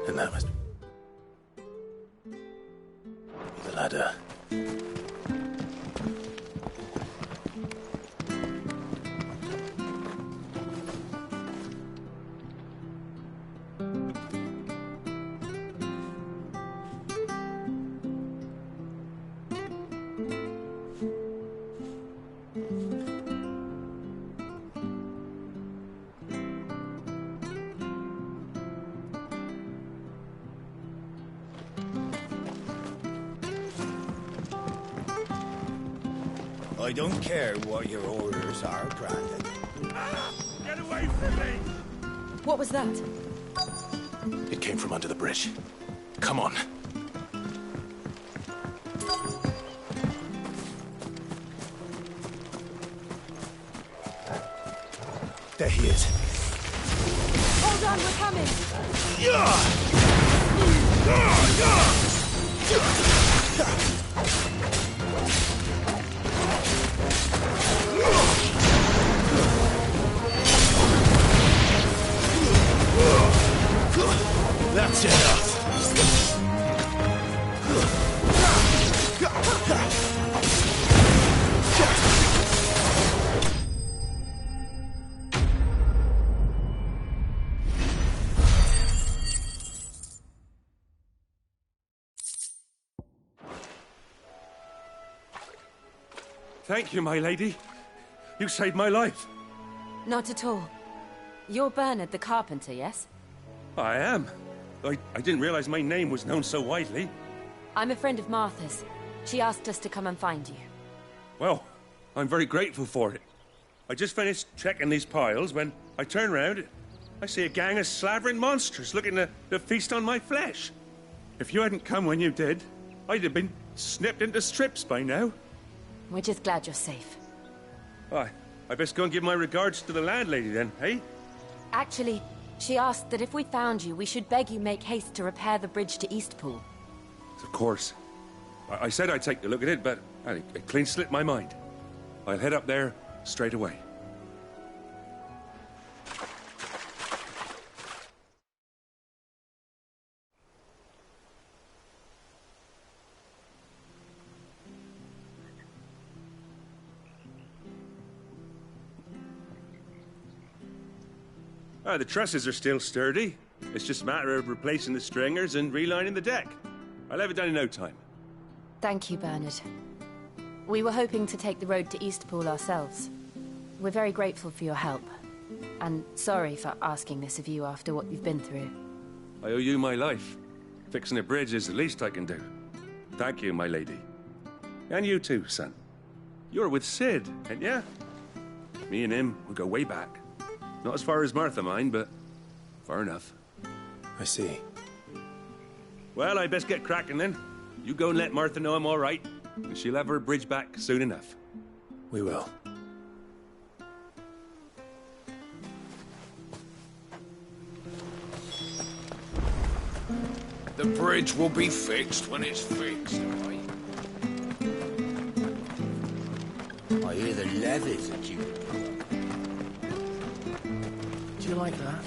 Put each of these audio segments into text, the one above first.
And that must be the ladder. I don't care what your orders are, Brandon. Ah! Get away from me! What was that? It came from under the bridge. Come on. There he is. Hold on, we're coming! That's enough. Thank you, my lady. You saved my life. Not at all. You're Bernard the carpenter, yes? I am. I didn't realize my name was known so widely. I'm a friend of Martha's. She asked us to come and find you. Well, I'm very grateful for it. I just finished checking these piles when I turn around. I see a gang of slavering monsters looking to feast on my flesh. If you hadn't come when you did, I'd have been snipped into strips by now. We're just glad you're safe. I best go and give my regards to the landlady then, eh? Actually, she asked that if we found you, we should beg you make haste to repair the bridge to Eastpool. Of course. I said I'd take a look at it, but it clean slipped my mind. I'll head up there straight away. The trusses are still sturdy. It's just a matter of replacing the stringers and relining the deck. I'll have it done in no time. Thank you, Bernard. We were hoping to take the road to Eastpool ourselves. We're very grateful for your help. And sorry for asking this of you after what you've been through. I owe you my life. Fixing a bridge is the least I can do. Thank you, my lady. And you too, son. You're with Sid, ain't ya? Me and him, we go way back. Not as far as Martha, mind, but far enough. I see. Well, I best get cracking then. You go and let Martha know I'm all right, and she'll have her bridge back soon enough. We will. The bridge will be fixed when it's fixed, right? I hear the levies are due. Do you like that?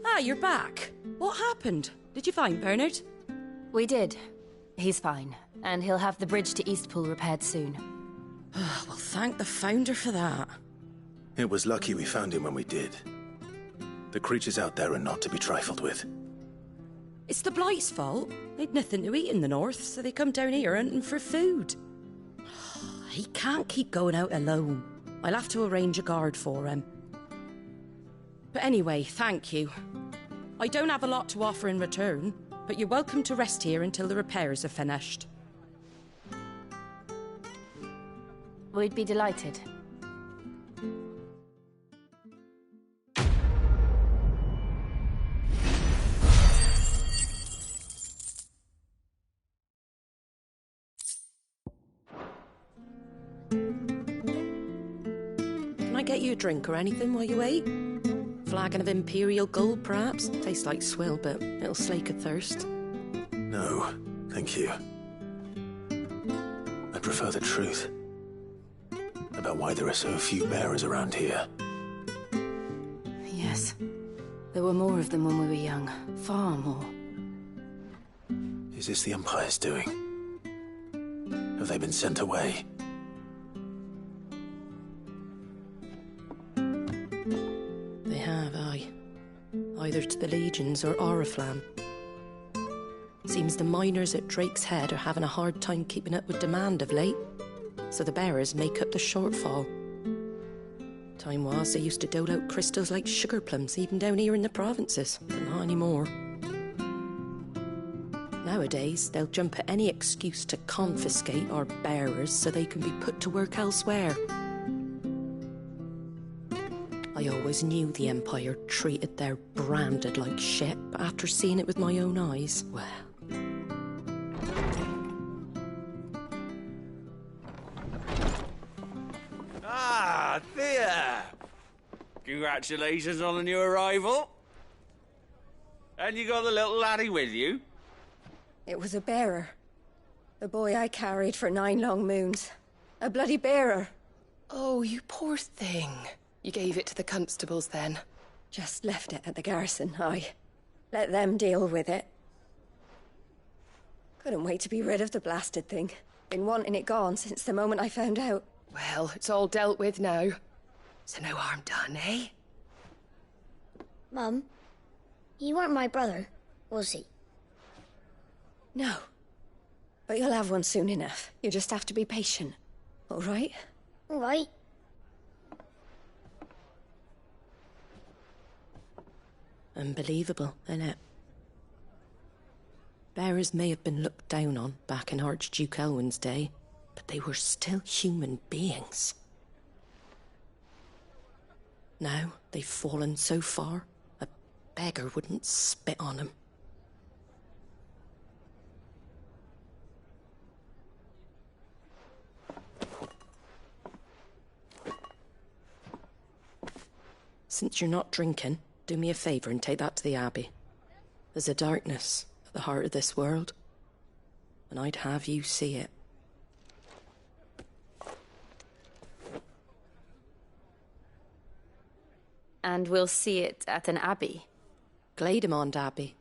Ah, you're back. What happened? Did you find Bernard? We did. He's fine, and he'll have the bridge to Eastpool repaired soon. Well, thank the Founder for that. It was lucky we found him when we did. The creatures out there are not to be trifled with. It's the Blight's fault. They'd nothing to eat in the north, so they come down here hunting for food. He can't keep going out alone. I'll have to arrange a guard for him. But anyway, thank you. I don't have a lot to offer in return, but you're welcome to rest here until the repairs are finished. We'd be delighted. get you a drink or anything while you wait? Flagon of Imperial Gold, perhaps? Tastes like swill, but it'll slake a thirst. No, thank you. I prefer the truth about why there are so few bearers around here. Yes. There were more of them when we were young. Far more. Is this the Empire's doing? Have they been sent away? They have, aye. Either to the Legions or Oriflamme. Seems the miners at Drake's Head are having a hard time keeping up with demand of late, so the bearers make up the shortfall. Time was they used to dole out crystals like sugar plums even down here in the provinces, but not anymore. Nowadays, they'll jump at any excuse to confiscate our bearers so they can be put to work elsewhere. I always knew the Empire treated their branded like shit, but after seeing it with my own eyes, well... Ah, Thea! Congratulations on the new arrival. And you got the little laddie with you? It was a bearer. The boy I carried for 9 long moons. A bloody bearer. Oh, you poor thing. You gave it to the constables then? Just left it at the garrison, aye. Let them deal with it. Couldn't wait to be rid of the blasted thing. Been wanting it gone since the moment I found out. Well, it's all dealt with now. So no harm done, eh? Mum, he weren't my brother, was he? No. But you'll have one soon enough. You just have to be patient. All right? All right. Unbelievable, innit? Bearers may have been looked down on back in Archduke Elwin's day, but they were still human beings. Now they've fallen so far, a beggar wouldn't spit on them. Since you're not drinking, do me a favour and take that to the Abbey. There's a darkness at the heart of this world, and I'd have you see it. And we'll see it at an abbey. Glademond Abbey,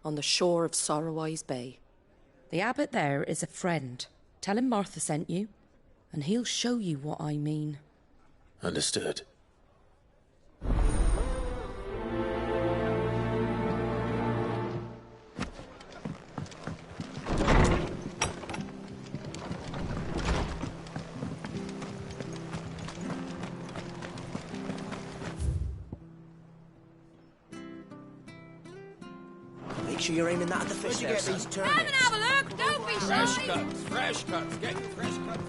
on the shore of Sorrowise Bay. The abbot there is a friend. Tell him Martha sent you, and he'll show you what I mean. Understood. Make sure you're aiming that at the fish there, son. Come and have a look! Don't be Fresh shy! cuts, fresh cuts. Get your fresh cuts.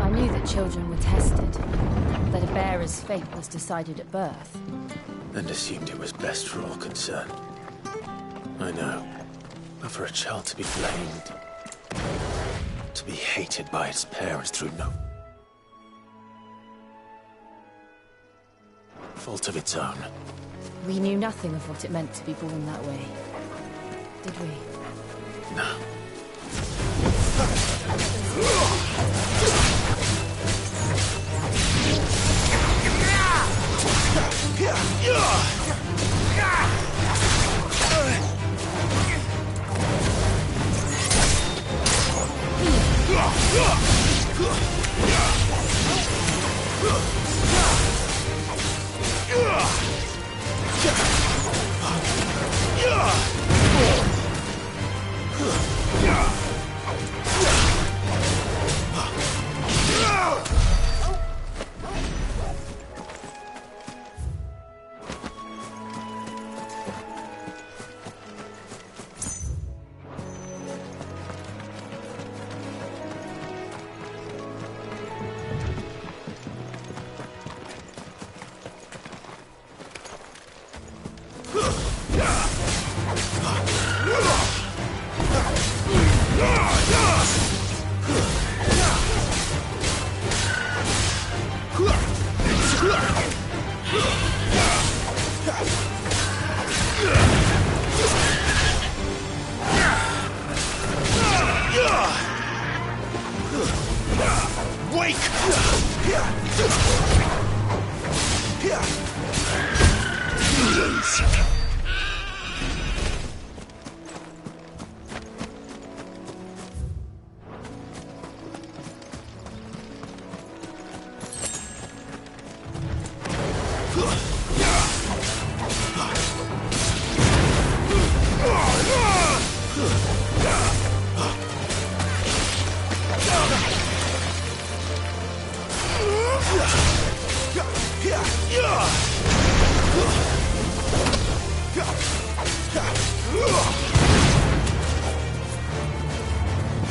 I knew that children were tested, that a bearer's fate was decided at birth. And assumed it was best for all concerned. I know. But for a child to be blamed, to be hated by its parents through no fault of its own. We knew nothing of what it meant to be born that way, did we? No.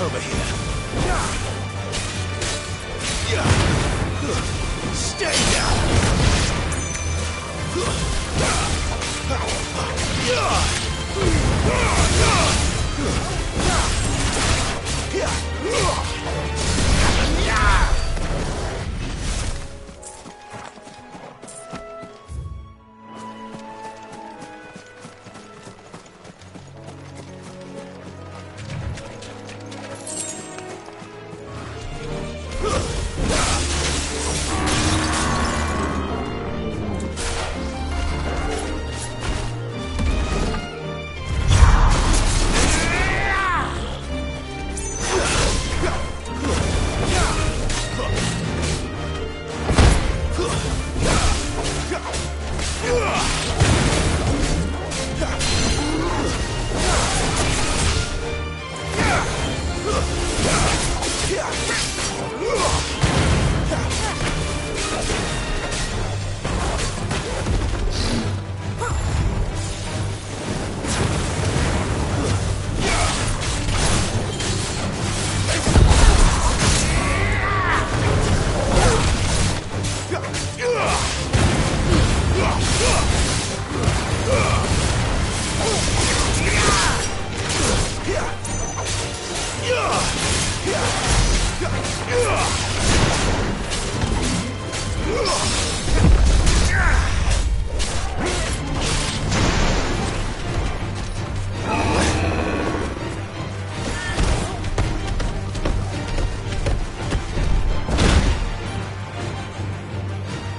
over here. Stay down.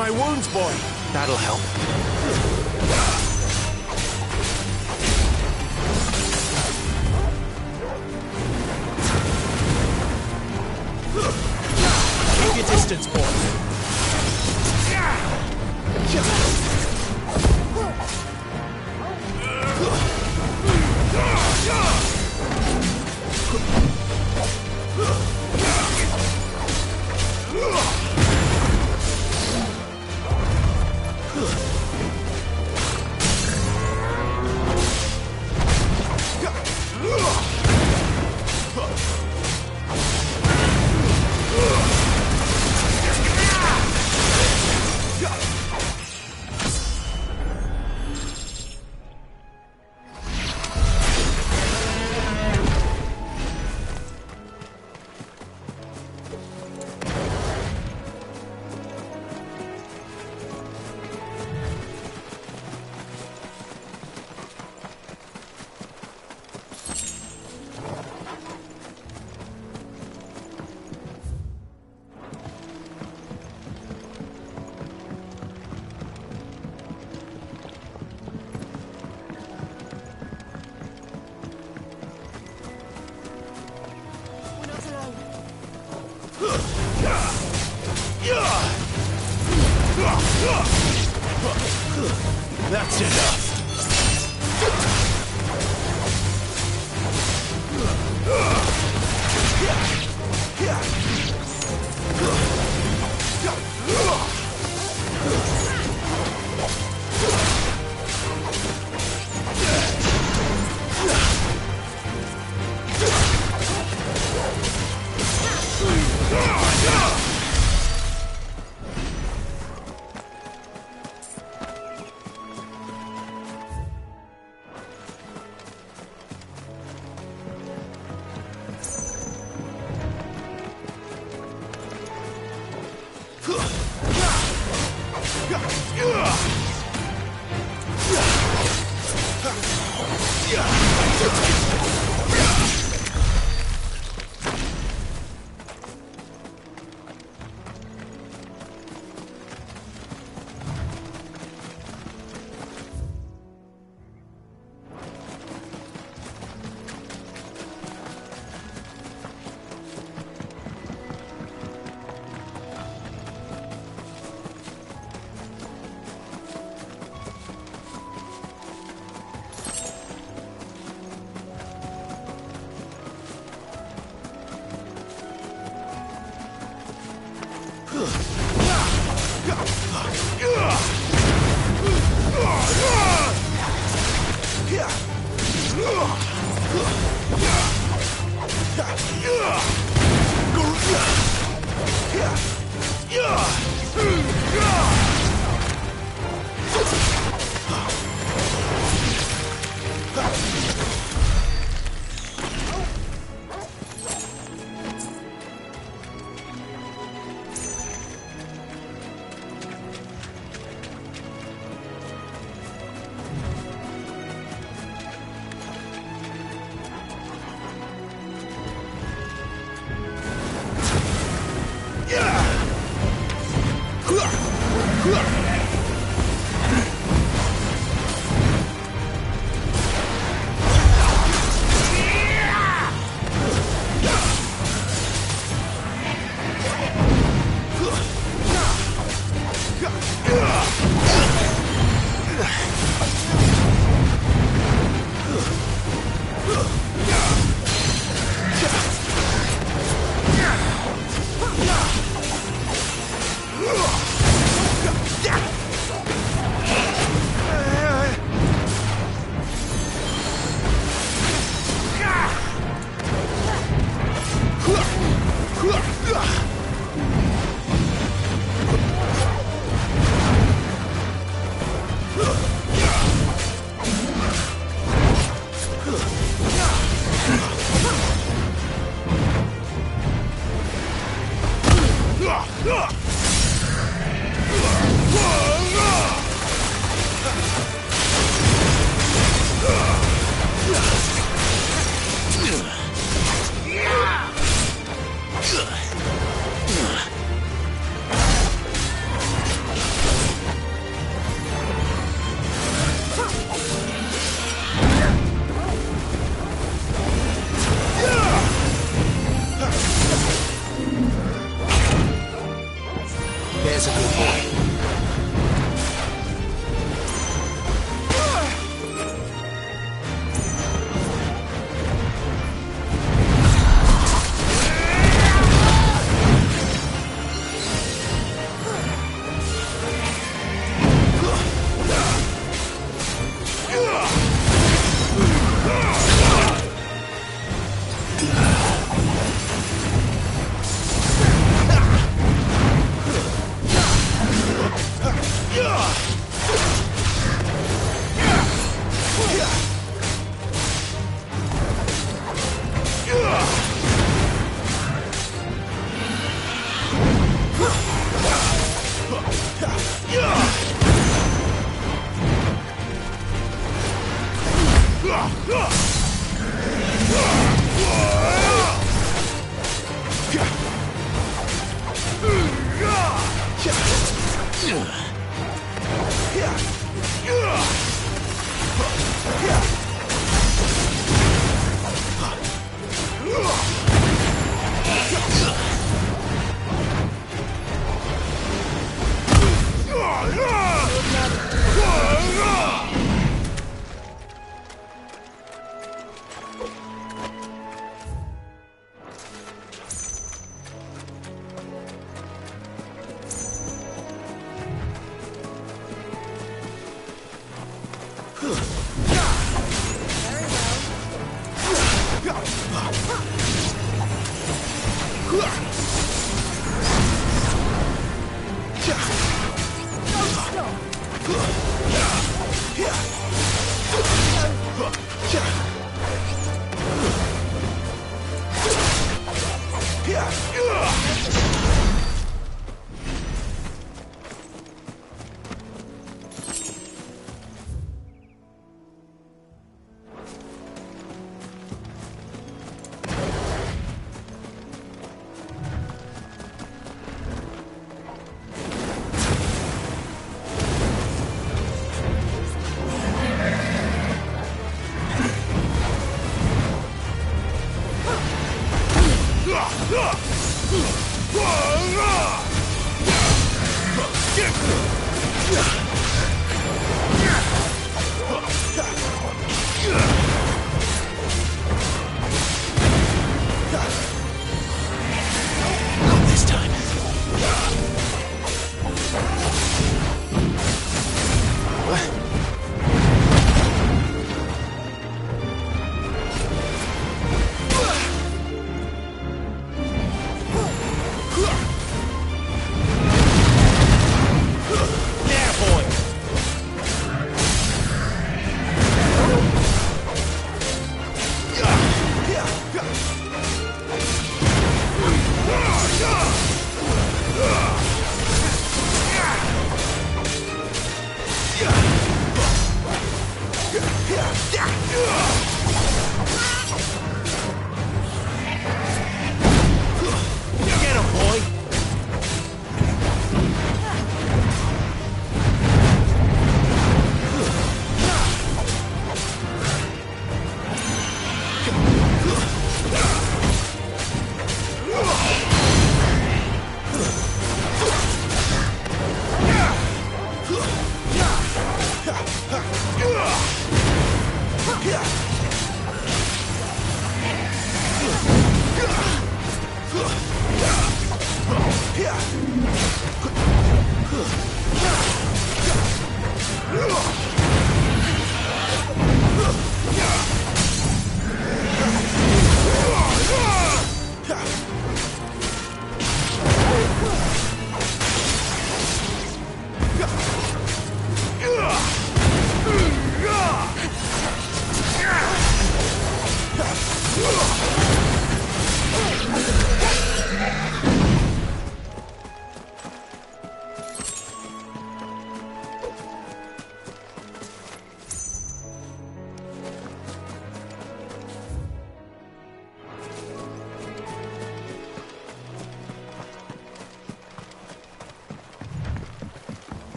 My wounds, boy. That'll help. Keep your distance, boy. That's enough. Yeah.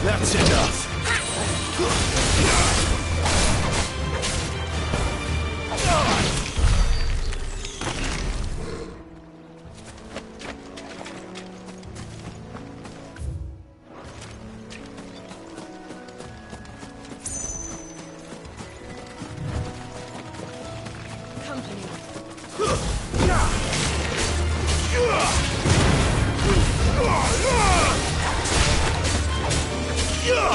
That's enough. Yeah!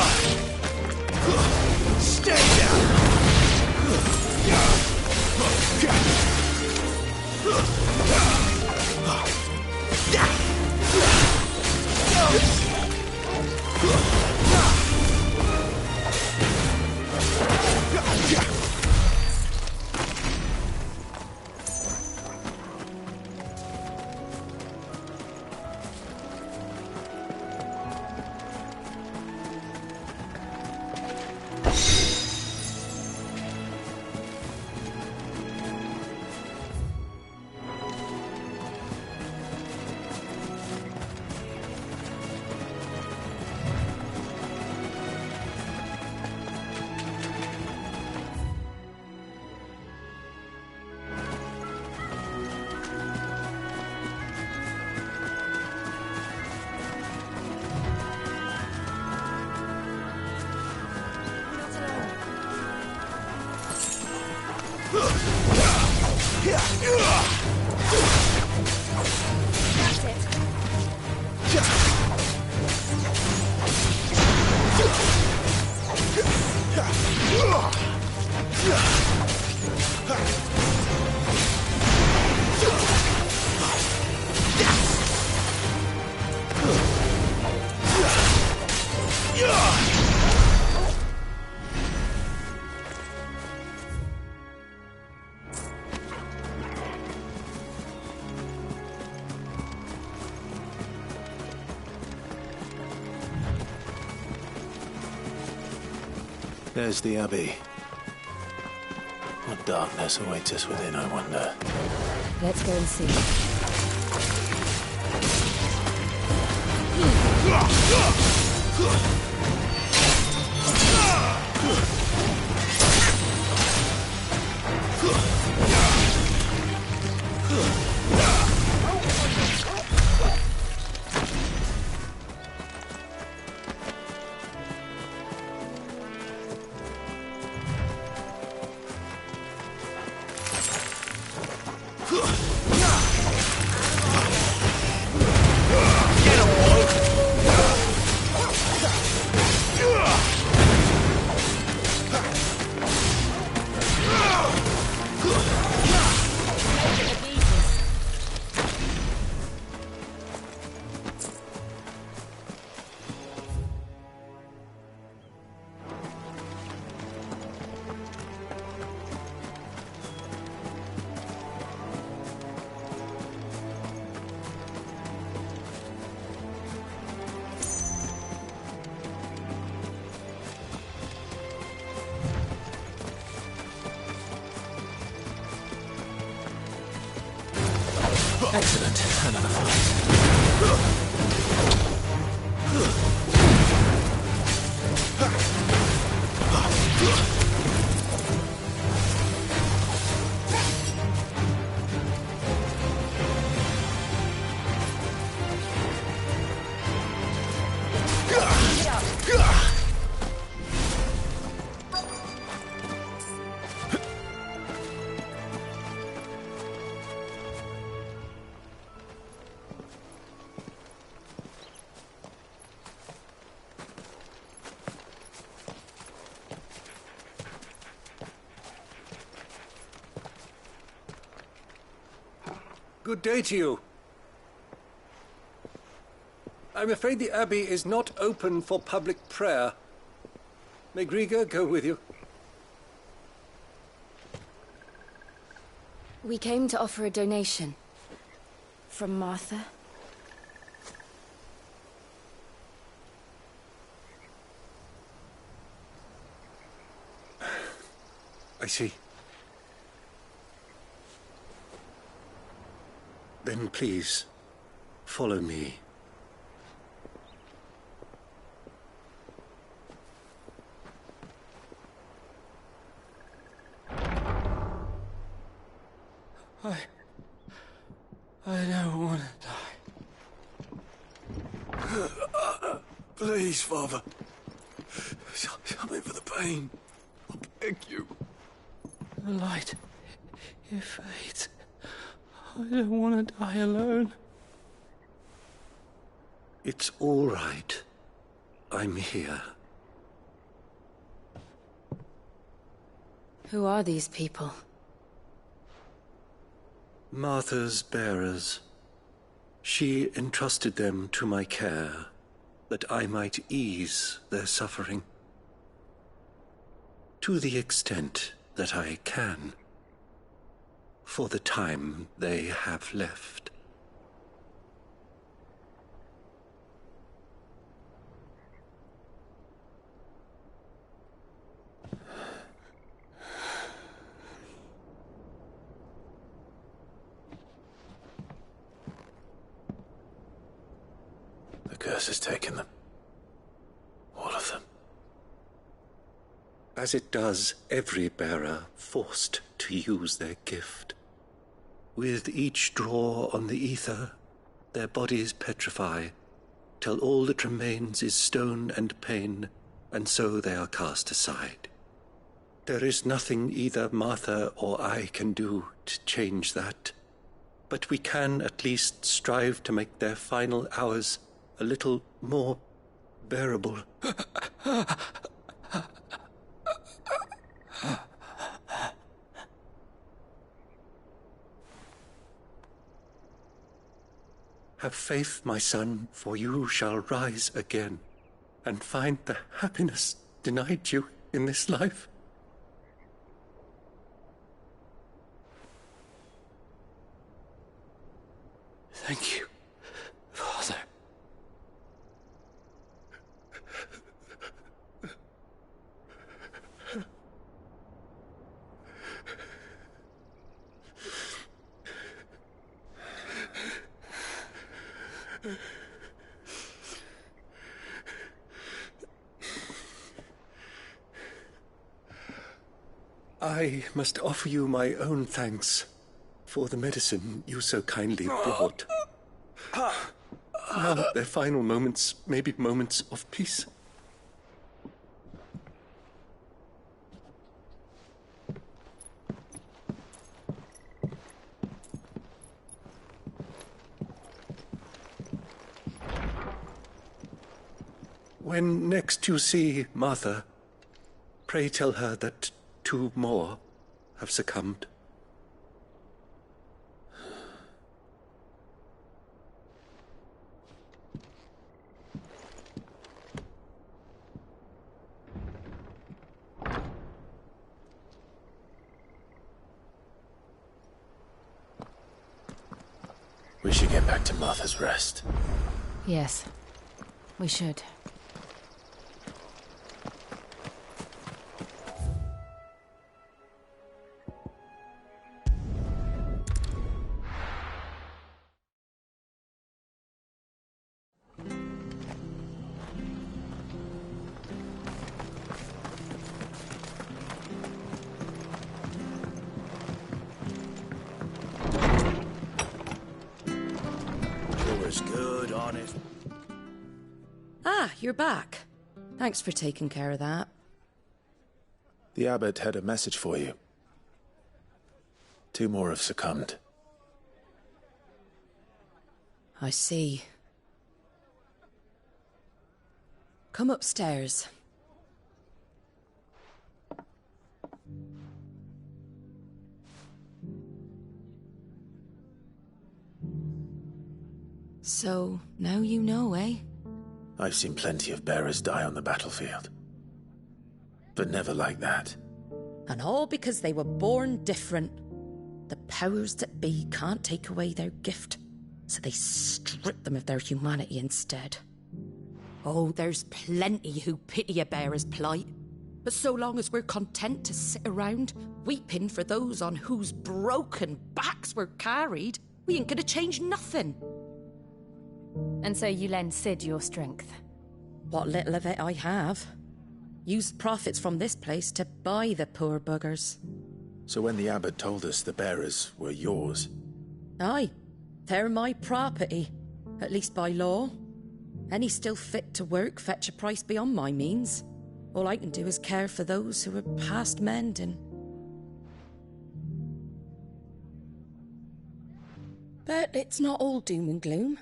There's the Abbey. What darkness awaits us within, I wonder? Let's go and see. Excellent. Another fight. Good day to you. I'm afraid the Abbey is not open for public prayer. May Grieger go with you? We came to offer a donation. From Martha. I see. Then please, follow me. I don't want to die. Please, Father. Come in for the pain. I beg you. The light, it fades. I don't want to die alone. It's all right. I'm here. Who are these people? Martha's bearers. She entrusted them to my care, that I might ease their suffering. To the extent that I can. For the time they have left. The curse has taken them. All of them. As it does every bearer forced to use their gift. With each draw on the ether, their bodies petrify, till all that remains is stone and pain, and so they are cast aside. There is nothing either Martha or I can do to change that, but we can at least strive to make their final hours a little more bearable. Have faith, my son, for you shall rise again, and find the happiness denied you in this life. Thank you, Father. I must offer you my own thanks for the medicine you so kindly brought. Now, their final moments may be moments of peace. When next you see Martha, pray tell her that 2 more have succumbed. We should get back to Martha's Rest. Yes, we should. Good, honest. Ah, you're back. Thanks for taking care of that. The abbot had a message for you. 2 more have succumbed. I see. Come upstairs. So, now you know, eh? I've seen plenty of bearers die on the battlefield. But never like that. And all because they were born different. The powers that be can't take away their gift, so they strip them of their humanity instead. Oh, there's plenty who pity a bearer's plight. But so long as we're content to sit around, weeping for those on whose broken backs we're carried, we ain't gonna change nothing. And so you lend Sid your strength? What little of it I have. Used profits from this place to buy the poor buggers. So when the abbot told us the bearers were yours... Aye, they're my property, at least by law. Any still fit to work fetch a price beyond my means. All I can do is care for those who are past mending. But it's not all doom and gloom.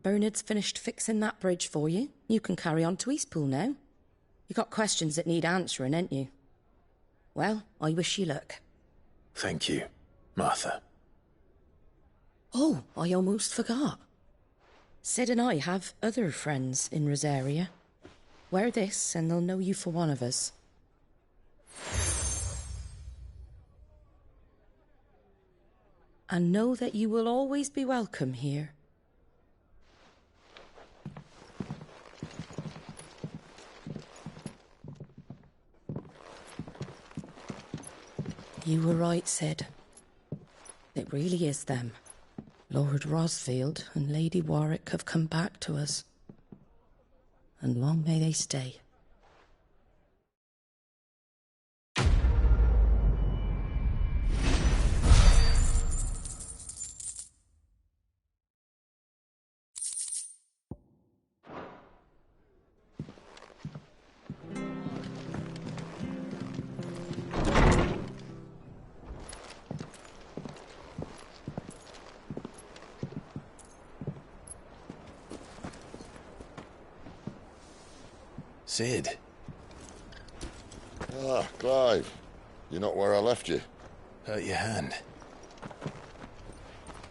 Bernard's finished fixing that bridge for you. You can carry on to Eastpool now. You got questions that need answering, ain't you? Well, I wish you luck. Thank you, Martha. Oh, I almost forgot. Sid and I have other friends in Rosaria. Wear this and they'll know you for one of us. And know that you will always be welcome here. You were right, Sid. It really is them. Lord Rosfield and Lady Warwick have come back to us. And long may they stay. Sid. Ah, Clive. You're not where I left you. Hurt your hand.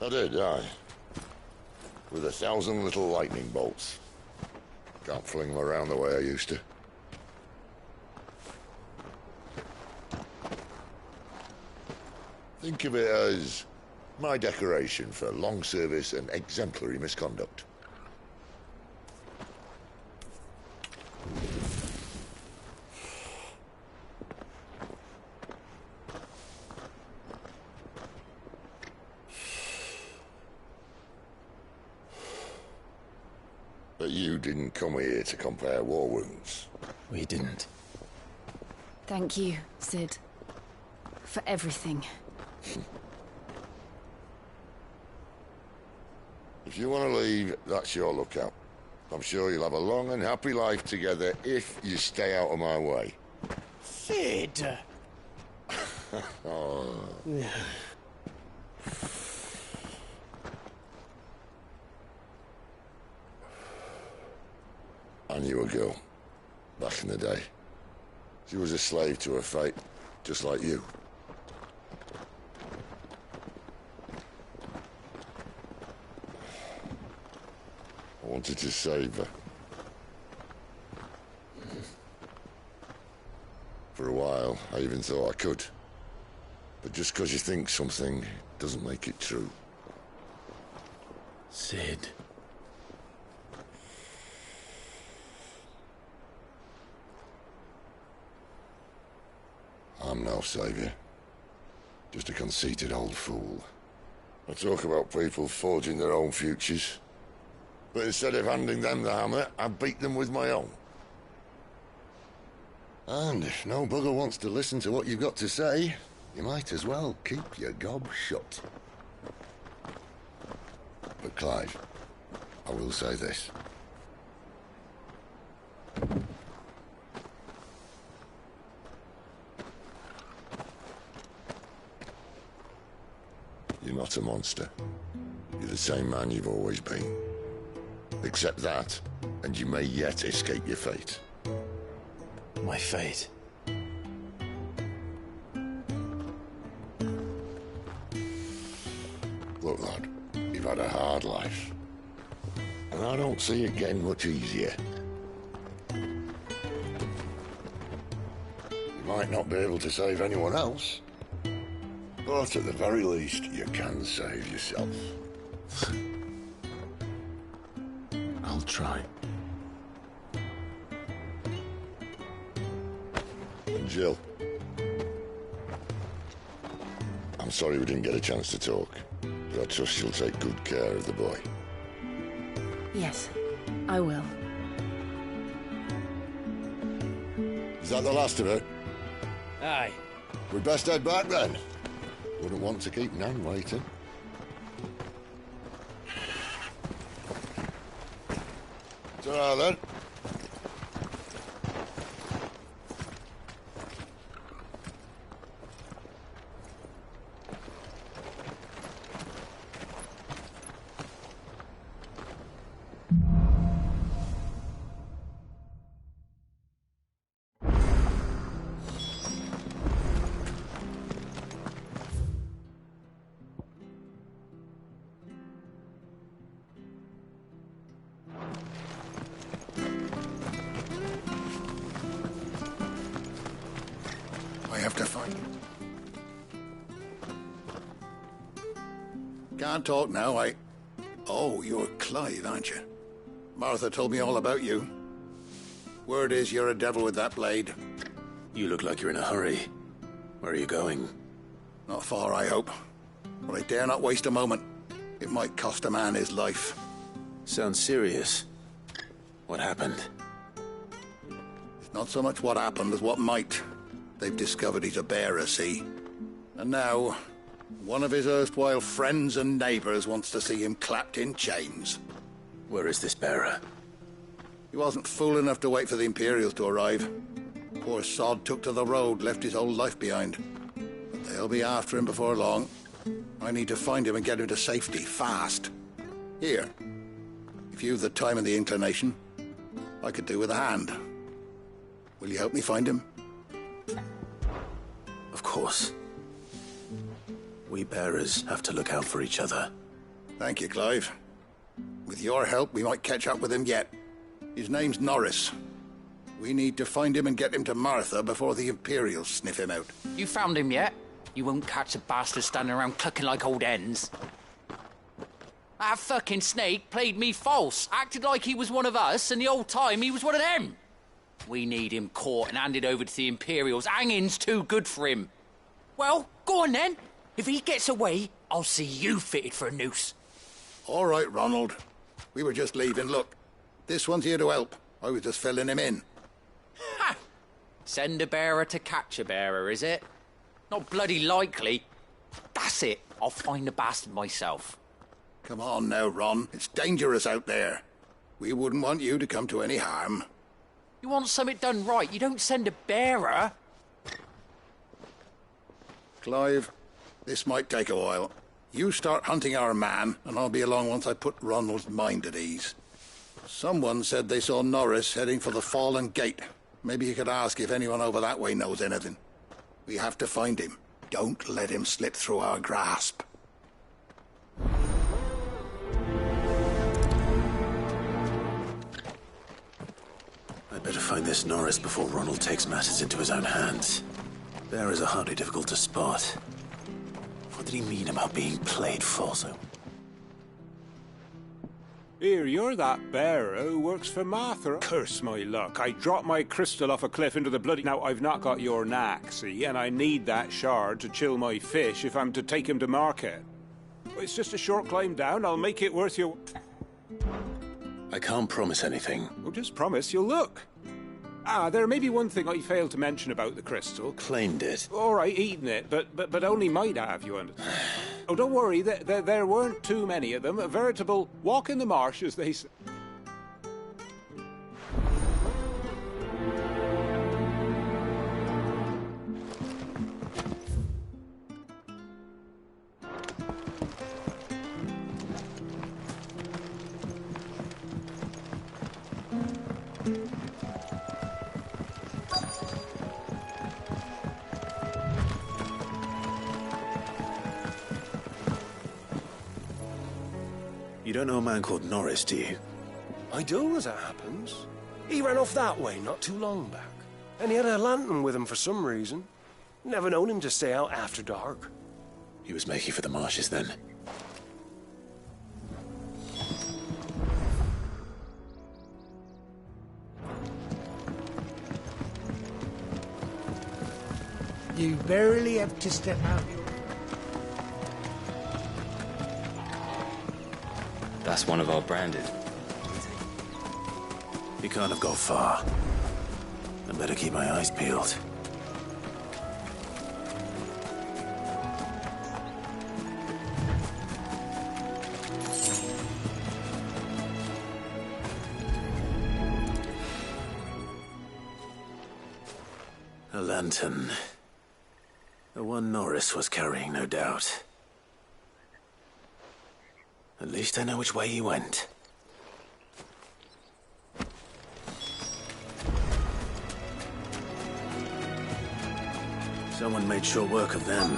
I did, aye. With 1,000 little lightning bolts. Can't fling them around the way I used to. Think of it as my decoration for long service and exemplary misconduct. But you didn't come here to compare war wounds. We didn't. Thank you, Sid. for everything. If you want to leave, that's your lookout. I'm sure you'll have a long and happy life together if you stay out of my way. Sid! Oh. I knew a girl, back in the day. She was a slave to her fate, just like you. I wanted to save her. For a while, I even thought I could. But just because you think something doesn't make it true. Sid. I'm no savior. Just a conceited old fool. I talk about people forging their own futures. But instead of handing them the hammer, I beat them with my own. And if no bugger wants to listen to what you've got to say, you might as well keep your gob shut. But Clive, I will say this. You're not a monster. You're the same man you've always been. Accept that, and you may yet escape your fate. My fate? Look, lad, you've had a hard life. And I don't see it getting much easier. You might not be able to save anyone else, but at the very least, you can save yourself. I'll try. And Jill, I'm sorry we didn't get a chance to talk, but I trust she'll take good care of the boy. Yes, I will. Is that the last of it? Aye. We'd best head back then. Wouldn't want to keep Nan waiting. Ta-ra then. I have to find him. Can't talk now, Oh, you're Clive, aren't you? Martha told me all about you. Word is you're a devil with that blade. You look like you're in a hurry. Where are you going? Not far, I hope. But I dare not waste a moment. It might cost a man his life. Sounds serious. What happened? It's not so much what happened as what might. They've discovered he's a bearer, see? And now, one of his erstwhile friends and neighbours wants to see him clapped in chains. Where is this bearer? He wasn't fool enough to wait for the Imperials to arrive. Poor sod took to the road, left his whole life behind. But they'll be after him before long. I need to find him and get him to safety, fast. Here, if you've the time and the inclination, I could do with a hand. Will you help me find him? Of course. We bearers have to look out for each other. Thank you, Clive. With your help, we might catch up with him yet. His name's Norris. We need to find him and get him to Martha before the Imperials sniff him out. You found him yet? You won't catch a bastard standing around clucking like old hens. That fucking snake played me false, acted like he was one of us, and the whole time he was one of them. We need him caught and handed over to the Imperials. Hanging's too good for him. Well, go on then. If he gets away, I'll see you fitted for a noose. All right, Ronald. We were just leaving. Look, this one's here to help. I was just filling him in. Ha! Send a bearer to catch a bearer, is it? Not bloody likely. That's it. I'll find the bastard myself. Come on now, Ron. It's dangerous out there. We wouldn't want you to come to any harm. You want something done right, you don't send a bearer. Clive, this might take a while. You start hunting our man, and I'll be along once I put Ronald's mind at ease. Someone said they saw Norris heading for the Fallen Gate. Maybe you could ask if anyone over that way knows anything. We have to find him. Don't let him slip through our grasp. I'd better find this Norris before Ronald takes matters into his own hands. Bearers are hardly difficult to spot. What did he mean about being played false? Here, you're that bearer who works for Martha. Curse my luck. I dropped my crystal off a cliff into the bloody... Now, I've not got your knack, see, and I need that shard to chill my fish if I'm to take him to market. It's just a short climb down. I'll make it worth your... I can't promise anything. Well, just promise you'll look. There may be one thing I failed to mention about the crystal. Claimed it. All right, eaten it, but only might have, you understand. Oh, don't worry, there weren't too many of them. A veritable walk in the marsh, as they say. You don't know a man called Norris, do you? I do, as it happens. He ran off that way not too long back. And he had a lantern with him for some reason. Never known him to stay out after dark. He was making for the marshes then. You barely have to step out. That's one of our branded. He can't have got far. I better keep my eyes peeled. A lantern. The one Norris was carrying, no doubt. At least I know which way he went. Someone made short work of them.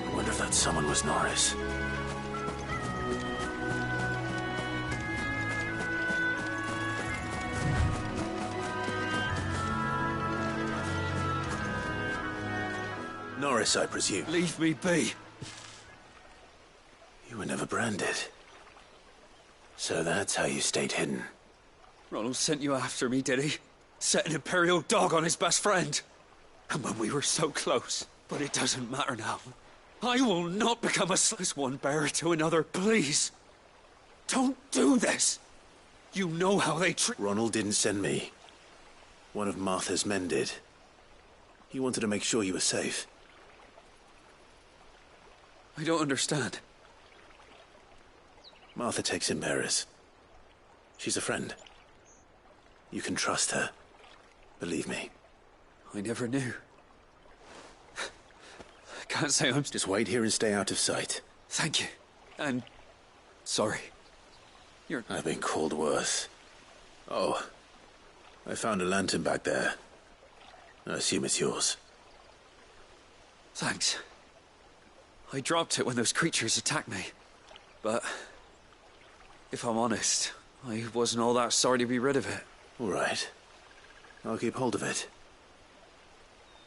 I wonder if that someone was Norris. Norris, I presume. Leave me be. You were never branded. So that's how you stayed hidden. Ronald sent you after me, did he? Set an Imperial dog on his best friend. And when we were so close. But it doesn't matter now. I will not become a slave one bearer to another, please. Don't do this. You know how they treat... Ronald didn't send me. One of Martha's men did. He wanted to make sure you were safe. I don't understand. Martha takes in bearers. She's a friend. You can trust her. Believe me. I never knew. I can't say I'm... Just wait here and stay out of sight. Thank you. And... sorry. I've been called worse. Oh. I found a lantern back there. I assume it's yours. Thanks. I dropped it when those creatures attacked me. But... if I'm honest, I wasn't all that sorry to be rid of it. All right. I'll keep hold of it.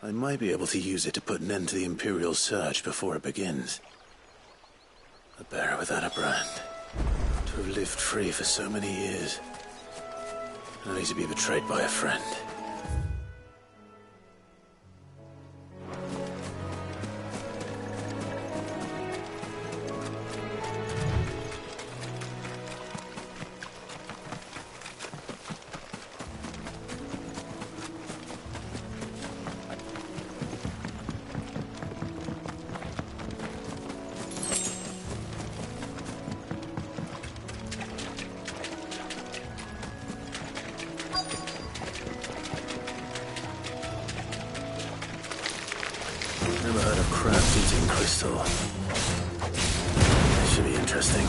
I might be able to use it to put an end to the Imperial surge before it begins. A bearer without a brand. To have lived free for so many years. Only to be betrayed by a friend. floating crystal. Should be interesting.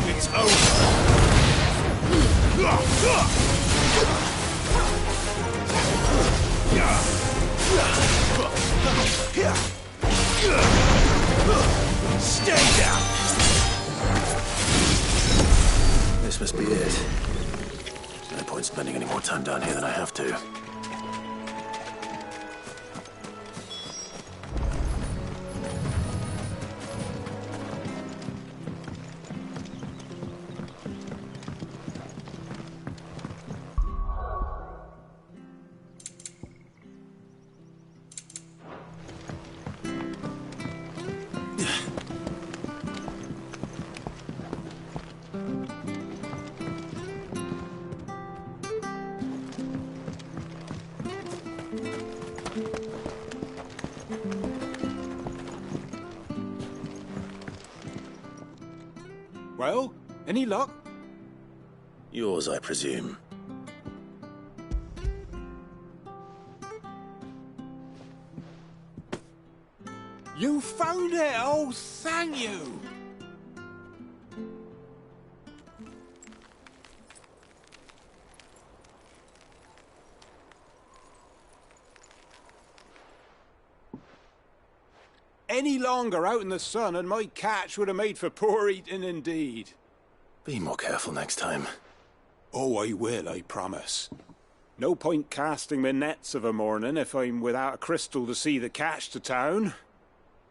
It's over. Stay down. This must be it. No point spending any more time down here than I have to. Well, any luck? Yours, I presume. You found it! Oh, thank you! Any longer out in the sun and my catch would have made for poor eating indeed. Be more careful next time. Oh, I will, I promise. No point casting my nets of a morning if I'm without a crystal to see the catch to town.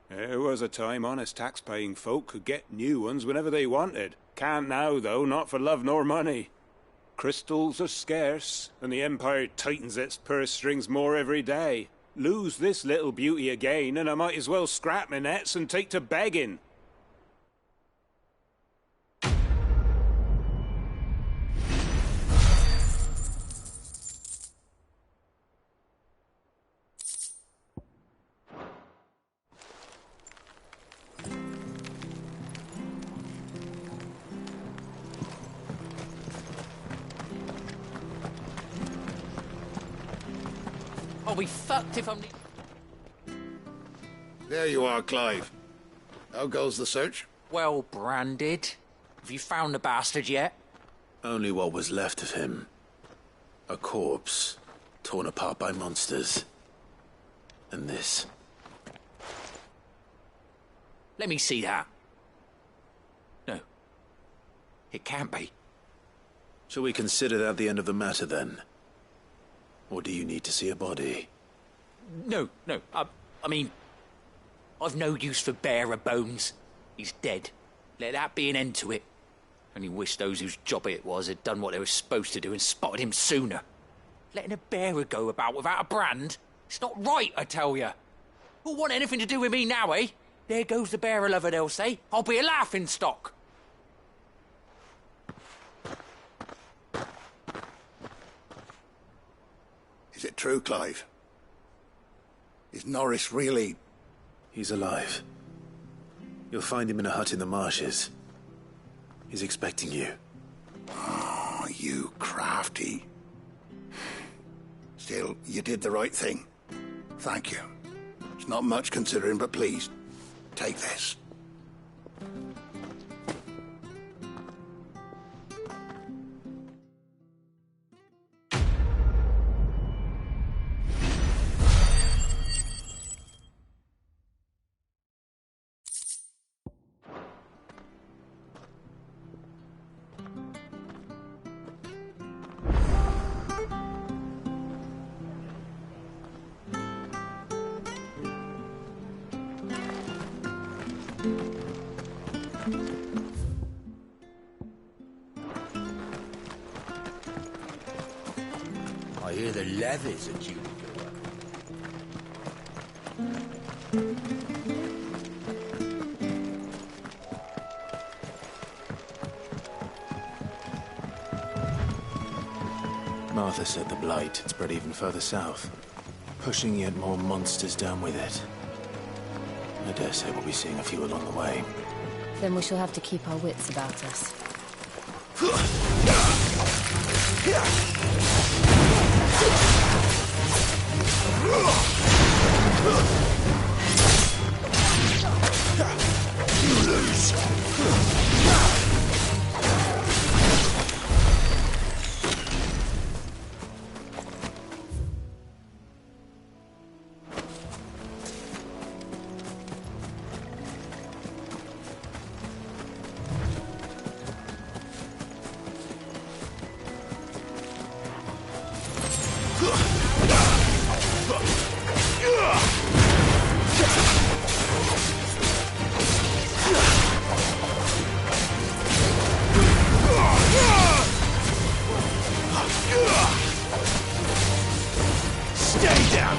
There was a time honest tax-paying folk could get new ones whenever they wanted. Can't now, though, not for love nor money. Crystals are scarce, and the Empire tightens its purse strings more every day. Lose this little beauty again, and I might as well scrap my nets and take to begging. I'll be fucked if I'm... There you are, Clive. How goes the search? Well branded. Have you found the bastard yet? Only what was left of him. A corpse, torn apart by monsters. And this. Let me see that. No. It can't be. Shall we consider that the end of the matter, then? Or do you need to see a body? No. I mean... I've no use for bearer bones. He's dead. Let that be an end to it. Only wish those whose job it was had done what they were supposed to do and spotted him sooner. Letting a bearer go about without a brand? It's not right, I tell you. Who'll want anything to do with me now, eh? There goes the bearer lover, they'll say. I'll be a laughing stock. Is it true, Clive? Is Norris really... He's alive. You'll find him in a hut in the marshes. He's expecting you. Oh, you crafty. Still, you did the right thing. Thank you. It's not much considering, but please, take this. I hear the levies are due to go up. Martha said the Blight had spread even further south, pushing yet more monsters down with it. I dare say we'll be seeing a few along the way. Then we shall have to keep our wits about us. You lose. Stay down!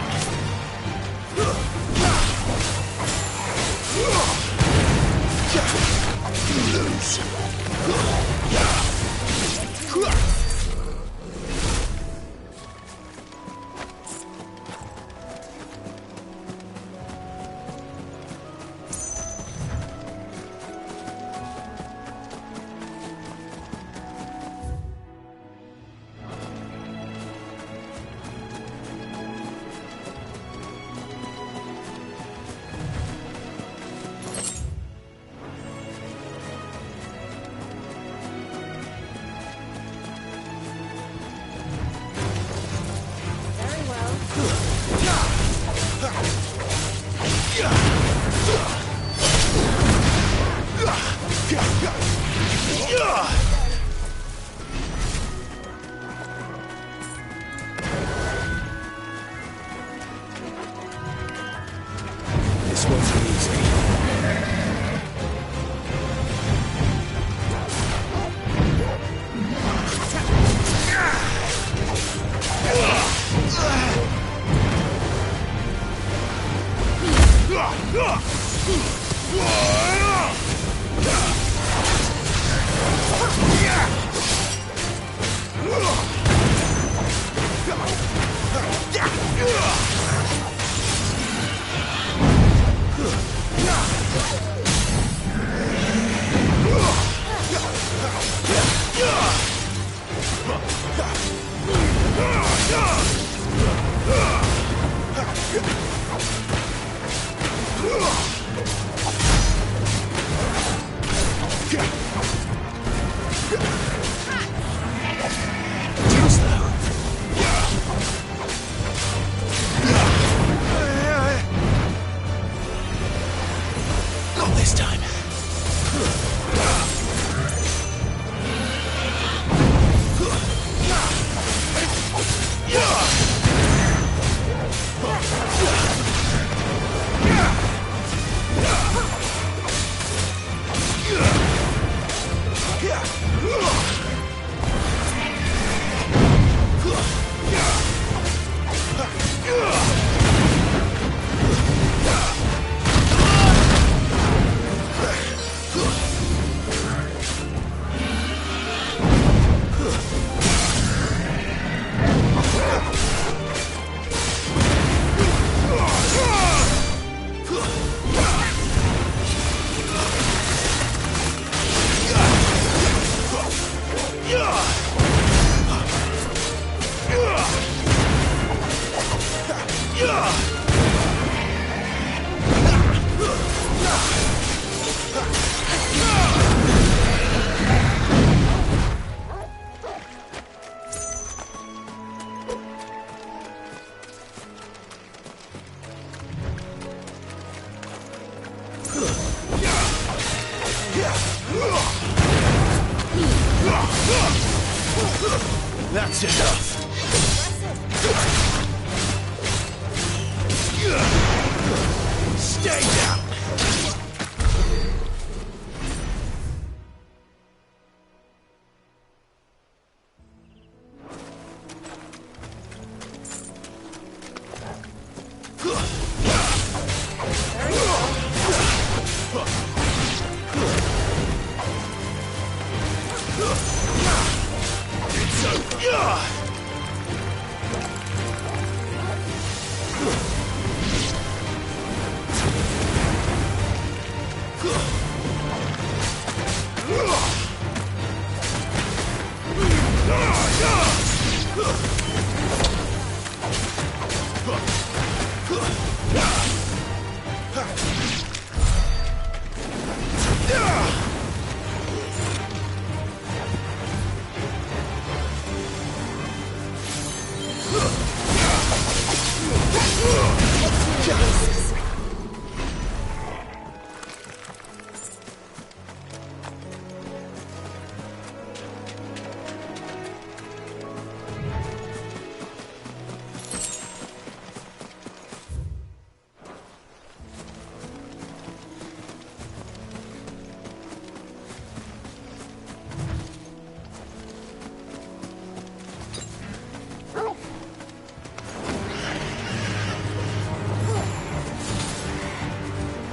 You lose. This wasn't easy. Not this time. That's enough. Stay down.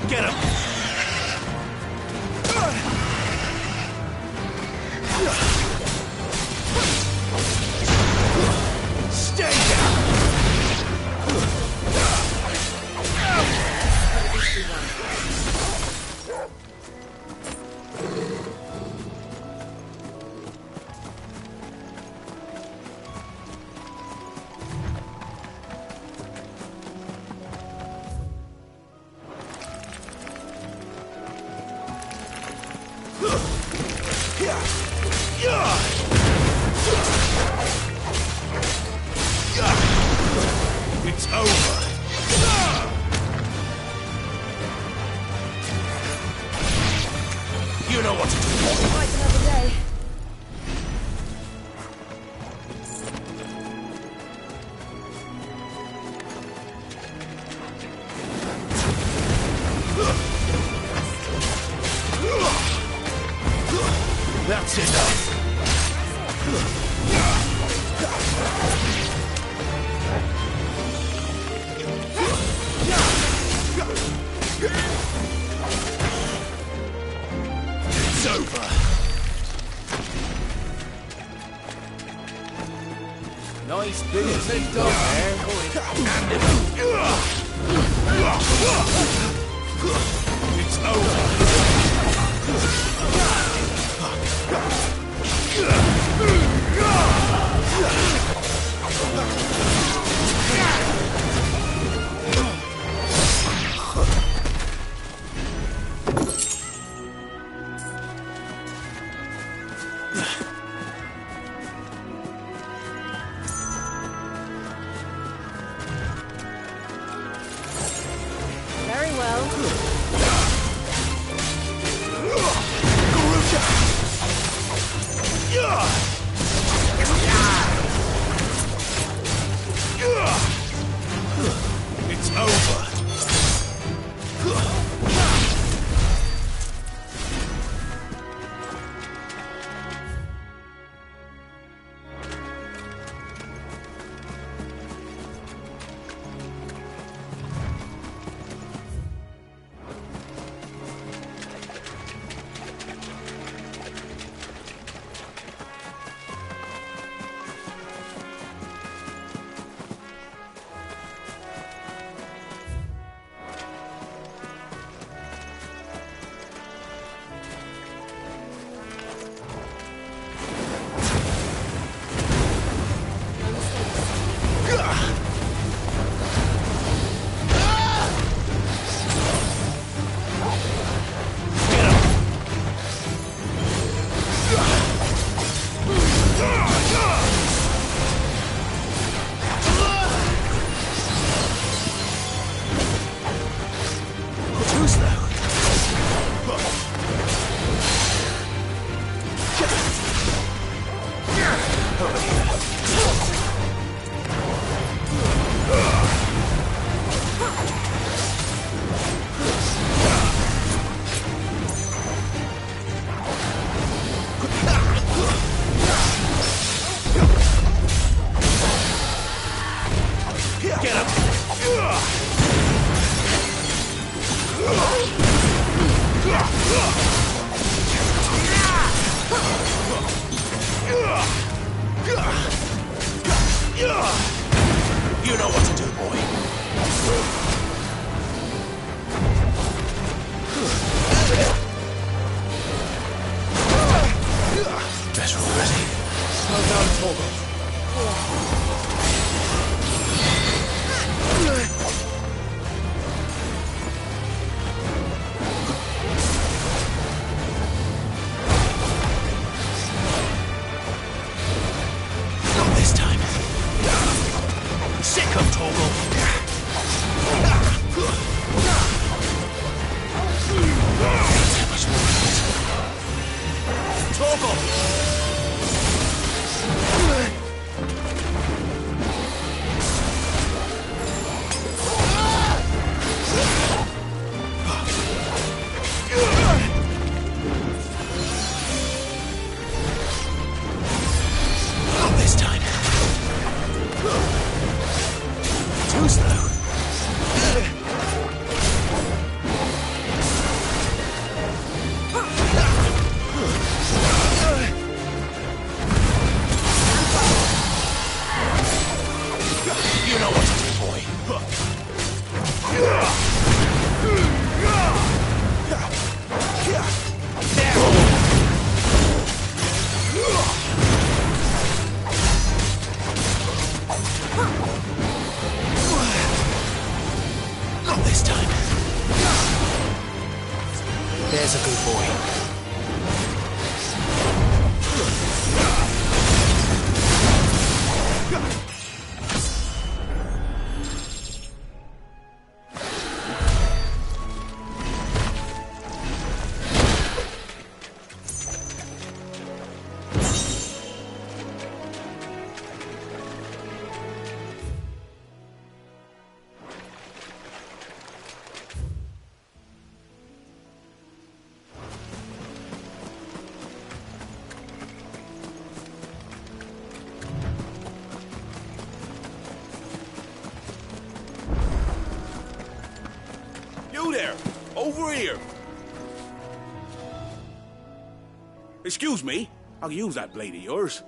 Get him! Stay down! It's over. You know what to do. Quite another day. That's enough. It's over. Nice big thick dog there. It's over. Very well. It's over. You know what to do, boy. better already. Slow down, Torgo. Not this time. Sick of Torgo. Not this time. Too slow. You know what to do, boy. Not this time. There's a good boy. You there! Over here! Excuse me, I'll use that blade of yours.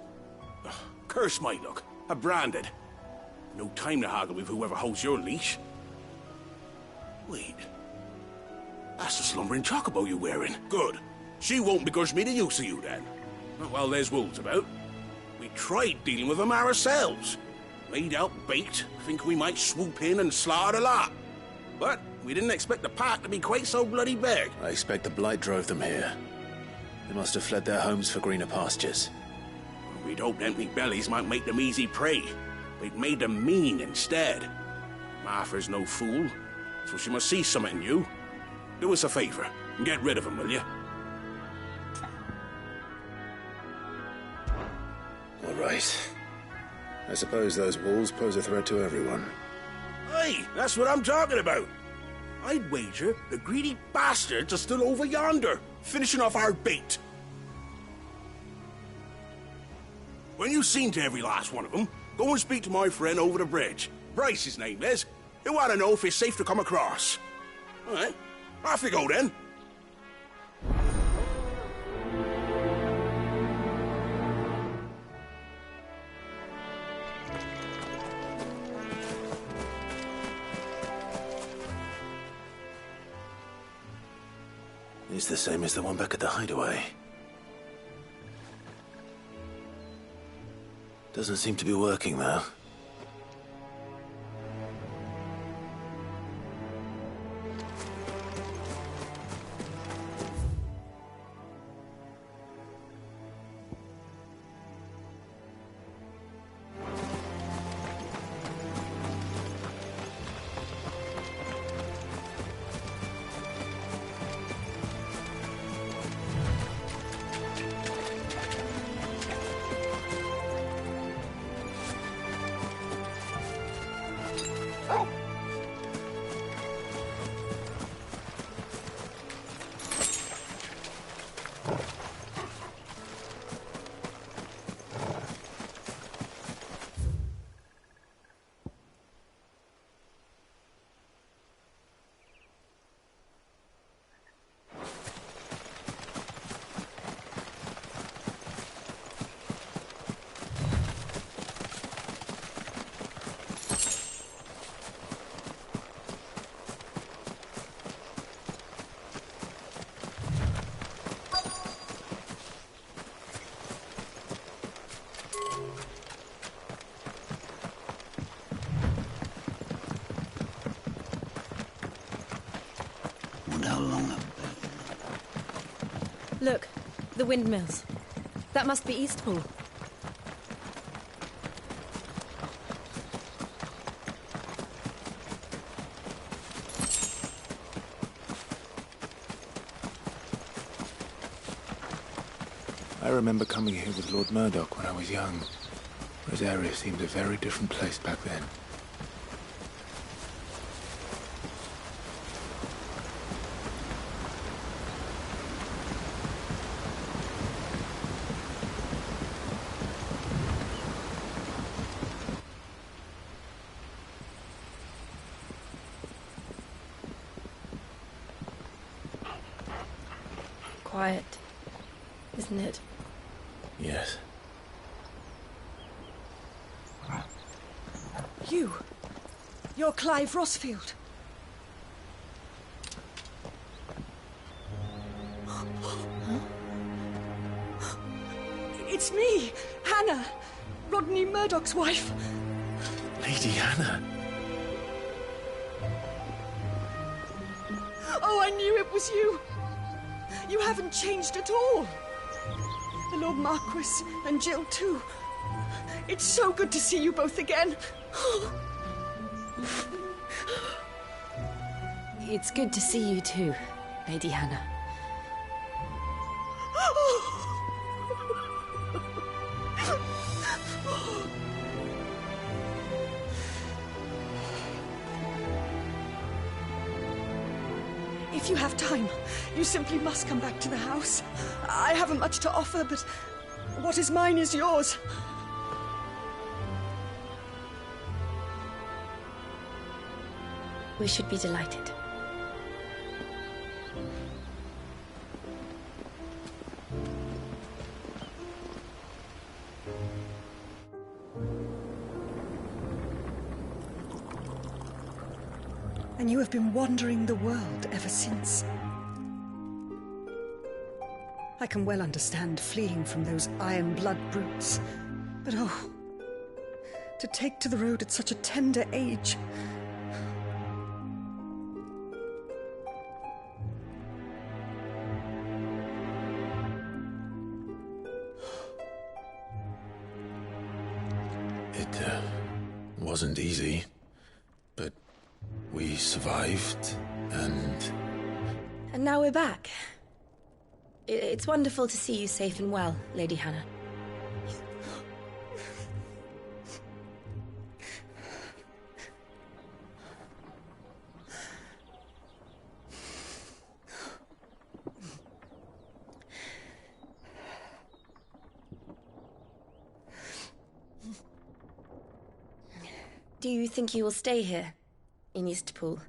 Ugh, curse my luck. I'm branded. No time to haggle with whoever holds your leash. Wait. That's the slumbering chocobo you're wearing. Good. She won't begrudge me the use of you then. Well, there's wolves about. We tried dealing with them ourselves. Made out baked, think we might swoop in and slaughter a lot. But we didn't expect the pack to be quite so bloody big. I expect the blight drove them here. They must have fled their homes for greener pastures. We'd hoped empty bellies might make them easy prey. We'd made them mean instead. Martha's no fool, so she must see something in you. Do us a favor and get rid of them, will you? All right. I suppose those wolves pose a threat to everyone. Hey, that's what I'm talking about. I'd wager the greedy bastards are still over yonder, finishing off our bait. When you've seen to every last one of them, go and speak to my friend over the bridge. Bryce, his name is. He'll want to know if it's safe to come across. All right, off you go then. It's the same as the one back at the hideaway. Doesn't seem to be working, though. The windmills. That must be Eastpool. I remember coming here with Lord Murdoch when I was young. Rosaria seemed a very different place back then. Quiet, isn't it? Yes. You're Clive Rossfield. It's me, Hannah, Rodney Murdoch's wife. Lady Hannah. Oh, I knew it was you. You haven't changed at all. The Lord Marquis and Jill too. It's so good to see you both again. It's good to see you too, Lady Hannah. If you have time, you simply must come back to the house. I haven't much to offer, but what is mine is yours. We should be delighted. And you have been wandering the world ever since. I can well understand fleeing from those iron blood brutes. But oh, to take to the road at such a tender age. It wasn't easy, but we survived, and... And now we're back. It's wonderful to see you safe and well, Lady Hannah. Do you think you will stay here, in Eastpool?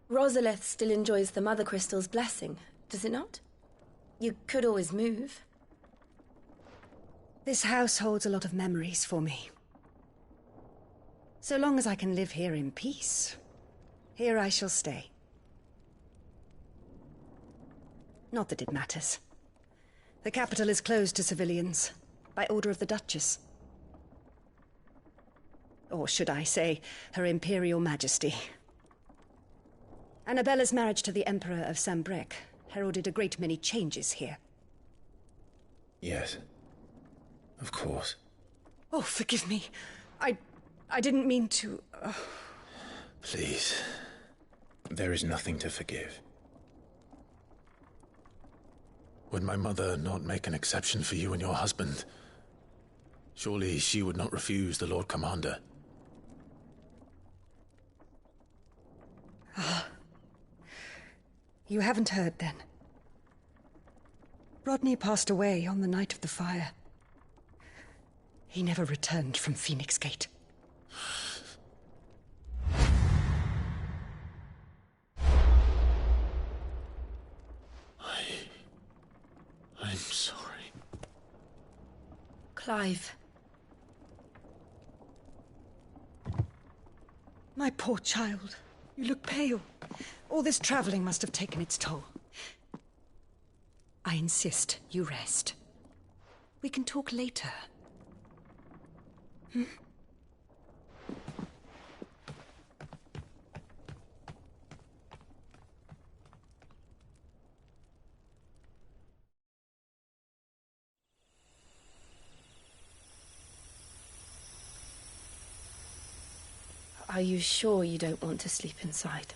Rosalith still enjoys the Mother Crystal's blessing, does it not? You could always move. This house holds a lot of memories for me. So long as I can live here in peace, here I shall stay. Not that it matters. The capital is closed to civilians, by order of the Duchess. Or should I say, Her Imperial Majesty. Annabella's marriage to the Emperor of Sambrec heralded a great many changes here. Yes. Of course. Oh, forgive me. I didn't mean to... Please. There is nothing to forgive. Would my mother not make an exception for you and your husband? Surely she would not refuse the Lord Commander. You haven't heard, then. Rodney passed away on the night of the fire. He never returned from Phoenix Gate. I'm sorry. Clive. My poor child. You look pale. All this traveling must have taken its toll. I insist you rest. We can talk later. Hmm? Are you sure you don't want to sleep inside?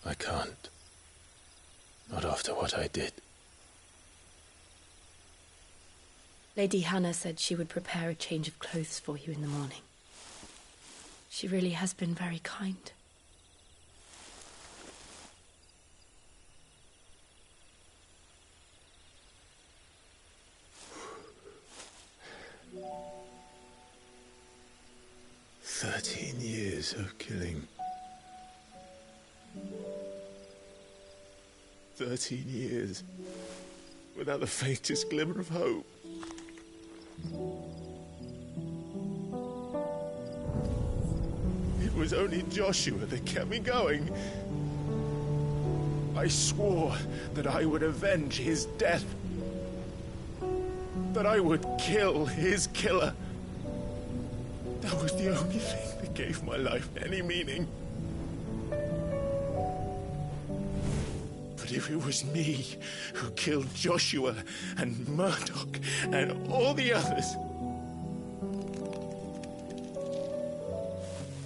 I can't. Not after what I did. Lady Hannah said she would prepare a change of clothes for you in the morning. She really has been very kind. Years of killing. 13 years without the faintest glimmer of hope. It was only Joshua that kept me going. I swore that I would avenge his death. That I would kill his killer. That was the only thing that gave my life any meaning. But if it was me who killed Joshua and Murdoch and all the others,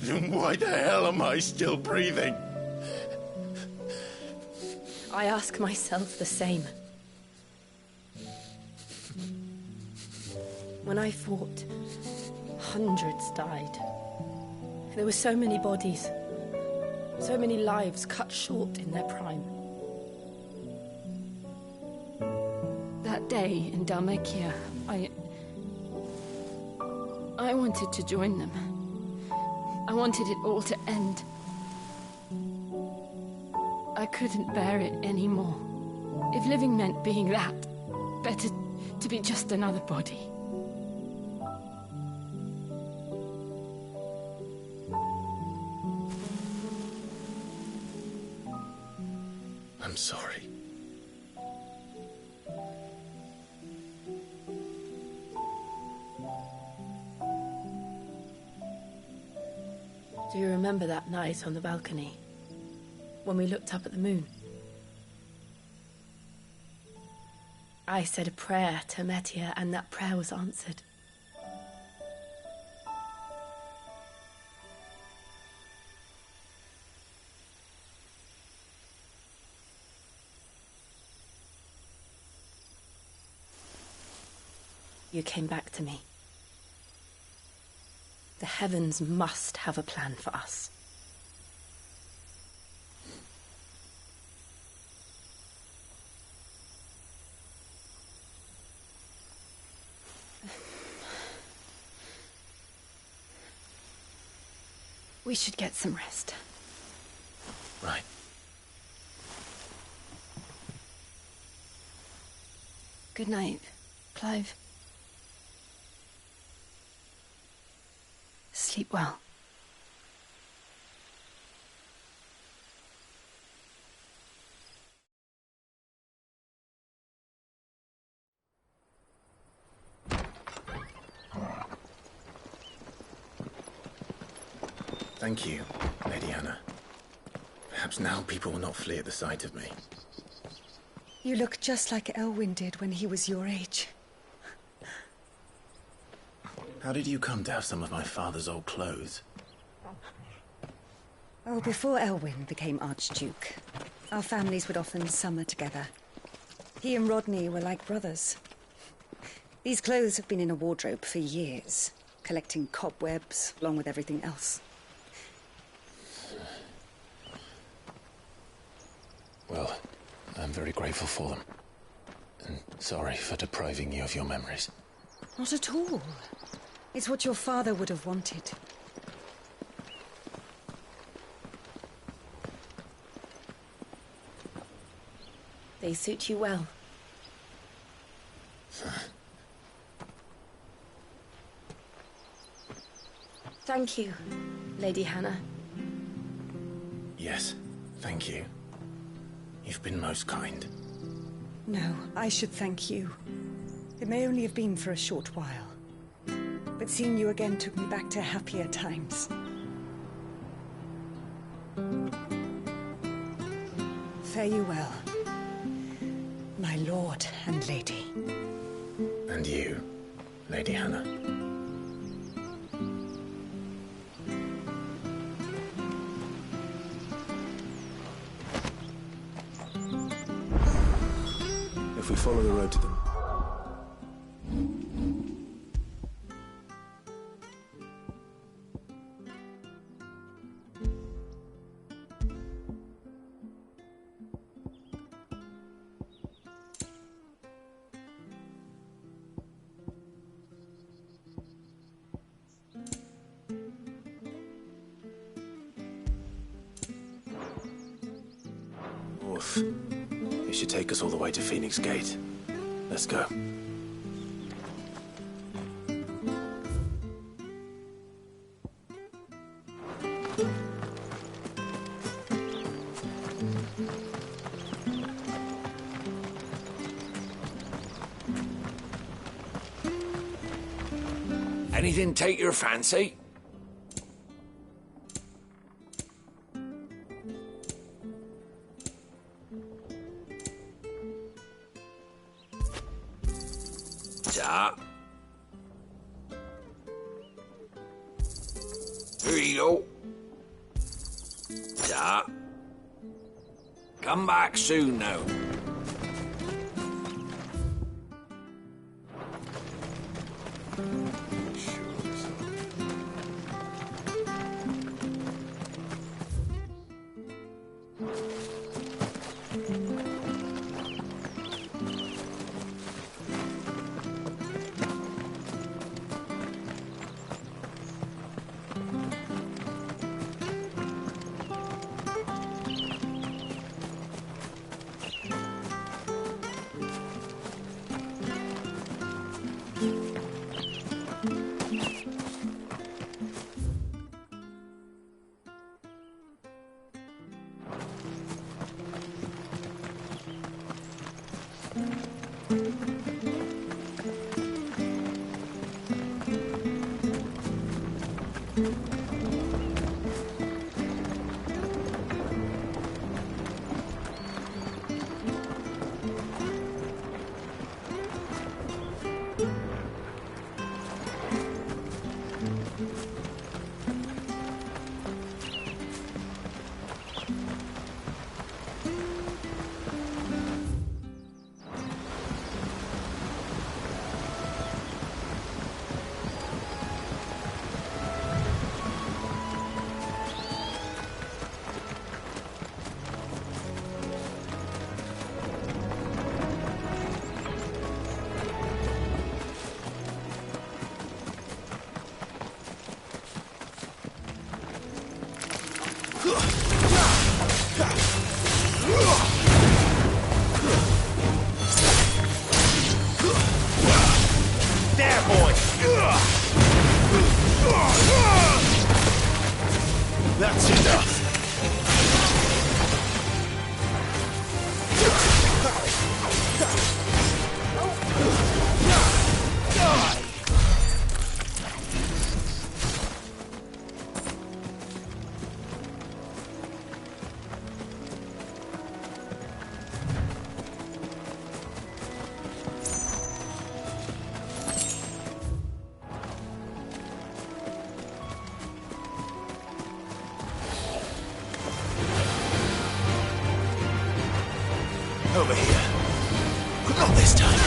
then why the hell am I still breathing? I ask myself the same. When I fought, hundreds died. There were so many bodies, so many lives cut short in their prime. That day in Dalmekia, I wanted to join them. I wanted it all to end. I couldn't bear it anymore. If living meant being that, better to be just another body. I'm sorry. Do you remember that night on the balcony, when we looked up at the moon? I said a prayer to Metia, and that prayer was answered. You came back to me. The heavens must have a plan for us. We should get some rest. Right. Good night, Clive. Sleep well. Thank you, Lady Hannah. Perhaps now people will not flee at the sight of me. You look just like Elwyn did when he was your age. How did you come to have some of my father's old clothes? Oh, before Elwyn became Archduke, our families would often summer together. He and Rodney were like brothers. These clothes have been in a wardrobe for years, collecting cobwebs along with everything else. Well, I'm very grateful for them. And sorry for depriving you of your memories. Not at all. It's what your father would have wanted. They suit you well. Thank you, Lady Hannah. Yes, thank you. You've been most kind. No, I should thank you. It may only have been for a short while, but seeing you again took me back to happier times. Fare you well, my lord and lady. And you, Lady Hannah. if we follow the road to them? Oof. It should take us all the way to Phoenix Gate. Let's go. Anything take your fancy? Ta. Here you go. Ta. Come back soon now. There, boy! That's enough. Over here. Not this time.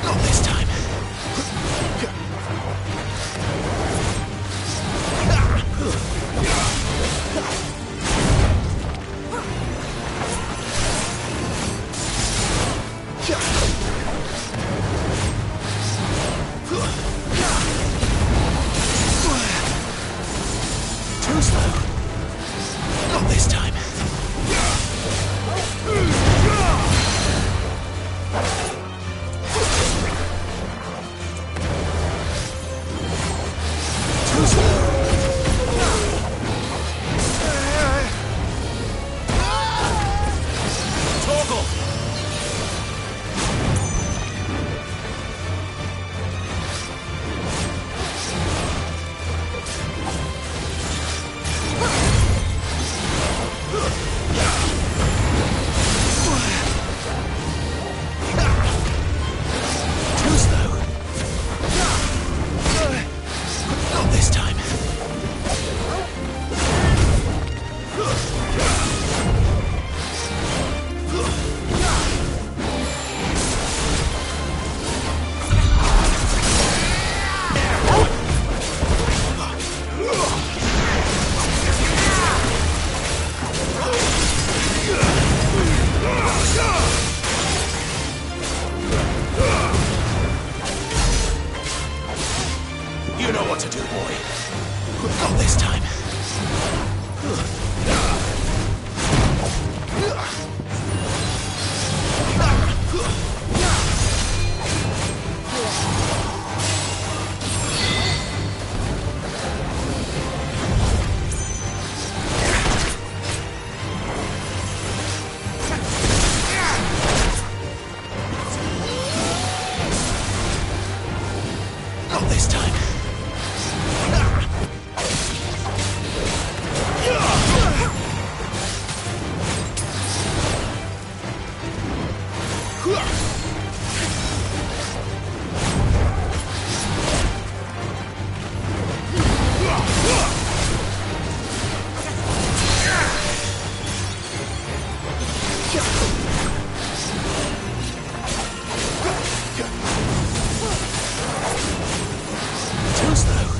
Not this time. what to do, boy. Not this time. Not this time. Too slow.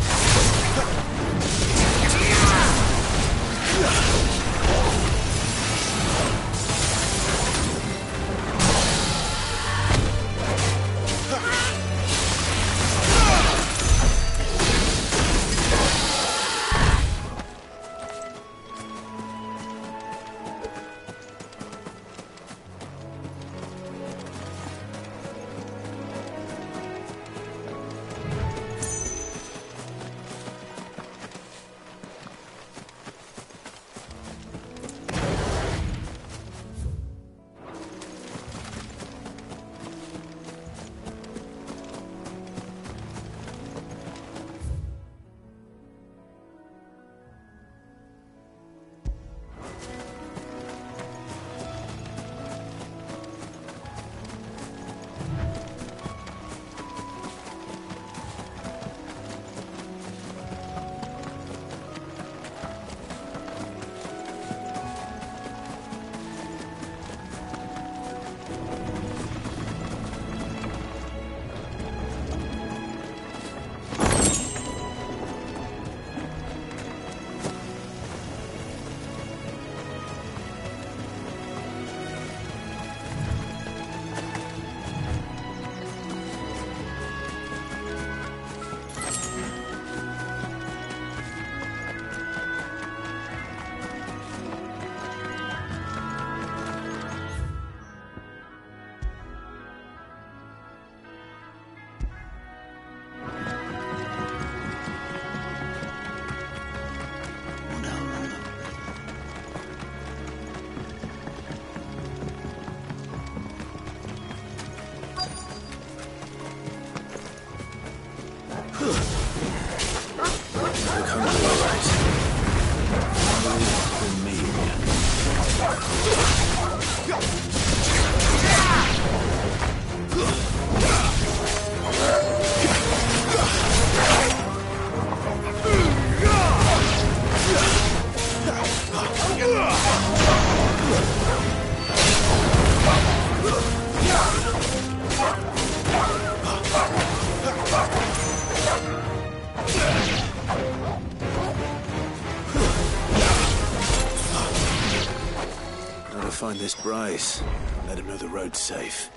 Find this Bryce. Let him know the road's safe.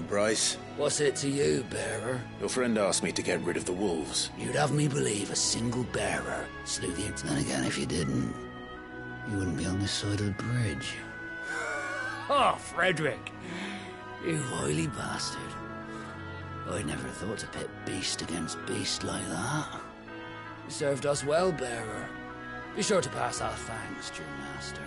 Bryce? What's it to you, bearer? Your friend asked me to get rid of the wolves. You'd have me believe a single bearer slew the... Then again, if you didn't, you wouldn't be on this side of the bridge. Oh, Frederick! You wily bastard. I never thought to pit beast against beast like that. You served us well, bearer. Be sure to pass our thanks to your master.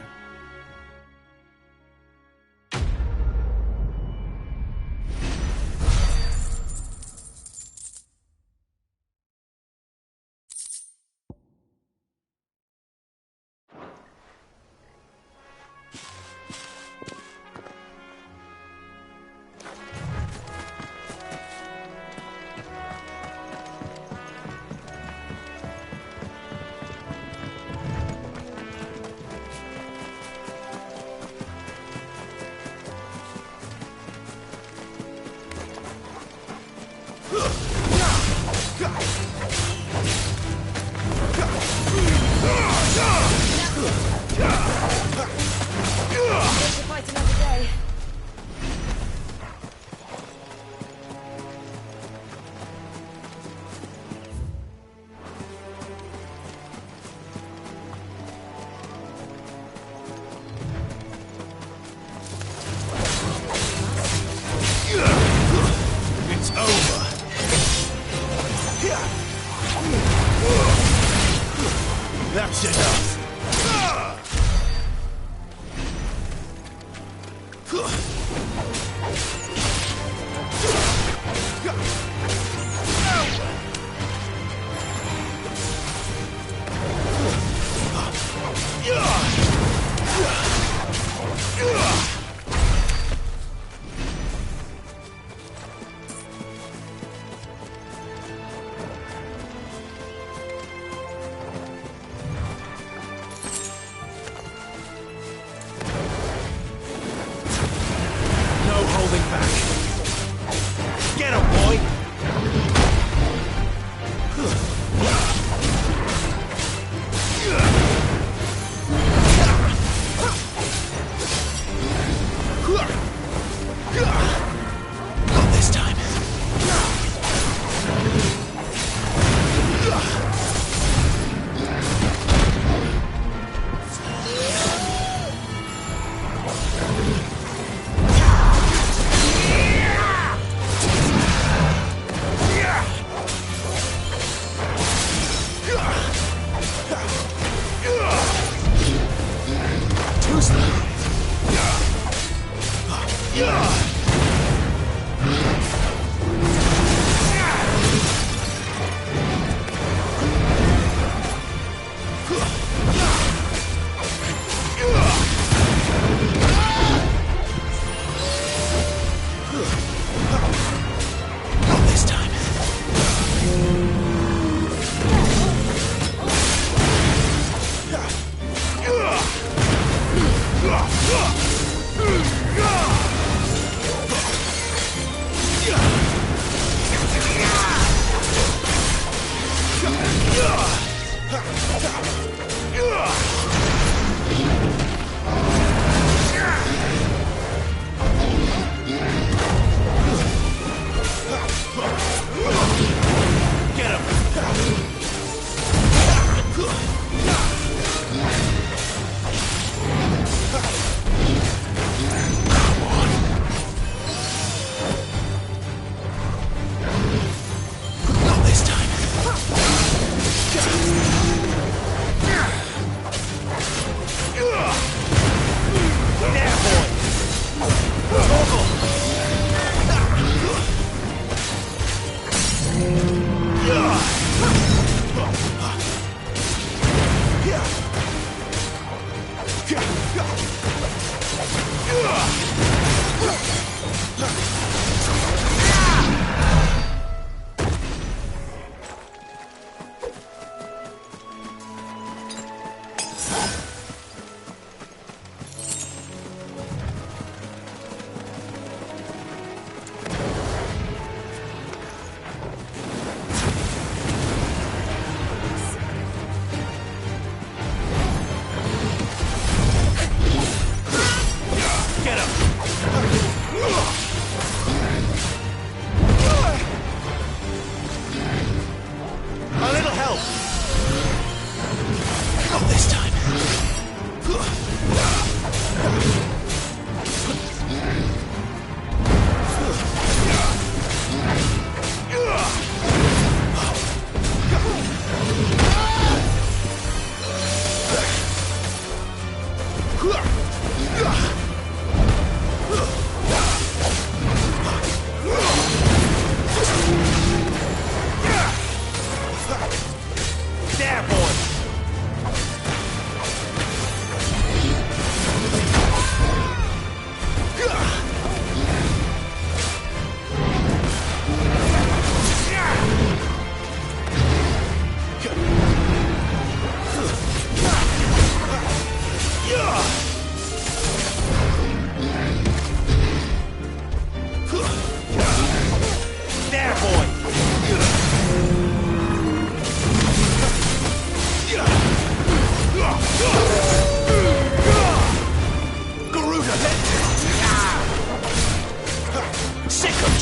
That's enough.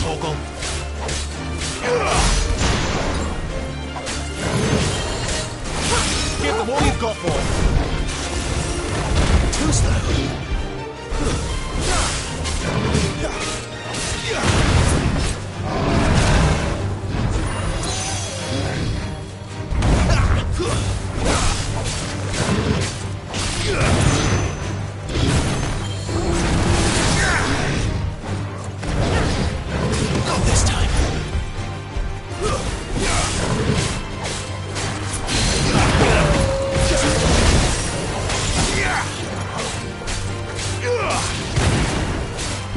Torgal. Give them all you've got, boy. Too slow. Not this time.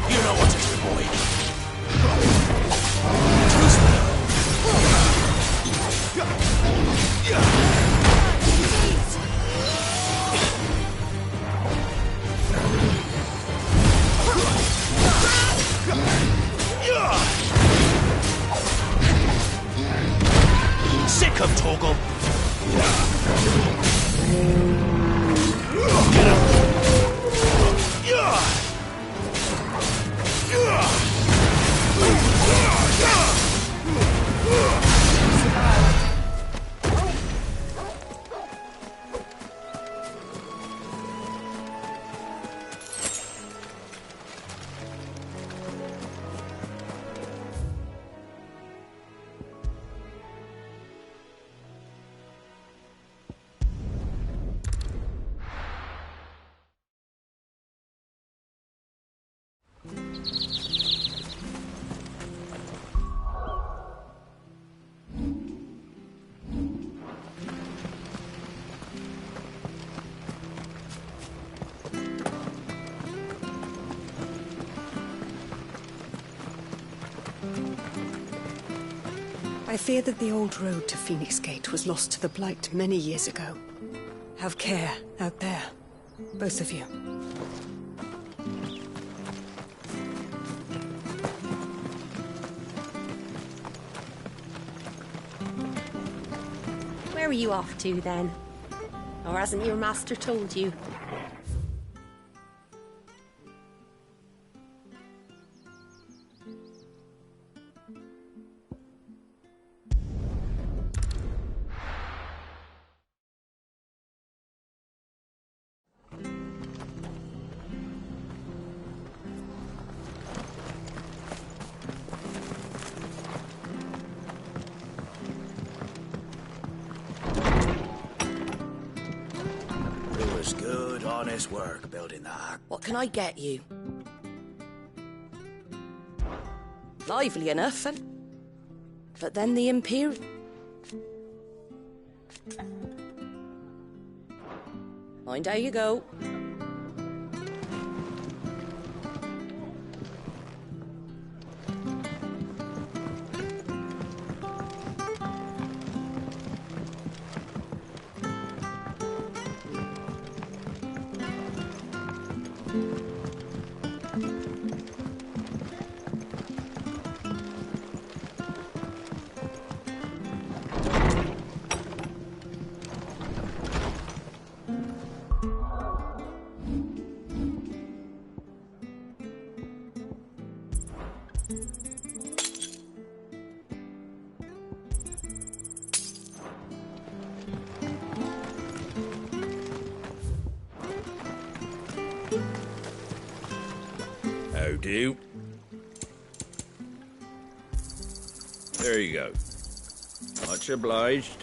You know what to do, boy. Too slow. Sick of Torgal. Get him. I fear that the old road to Phoenix Gate was lost to the Blight many years ago. Have care out there, both of you. Where are you off to, then? Or hasn't your master told you? Good, honest work building that. What can I get you? Lively enough, and... But then the Imperial... Mind how you go. How do? There you go. Much obliged.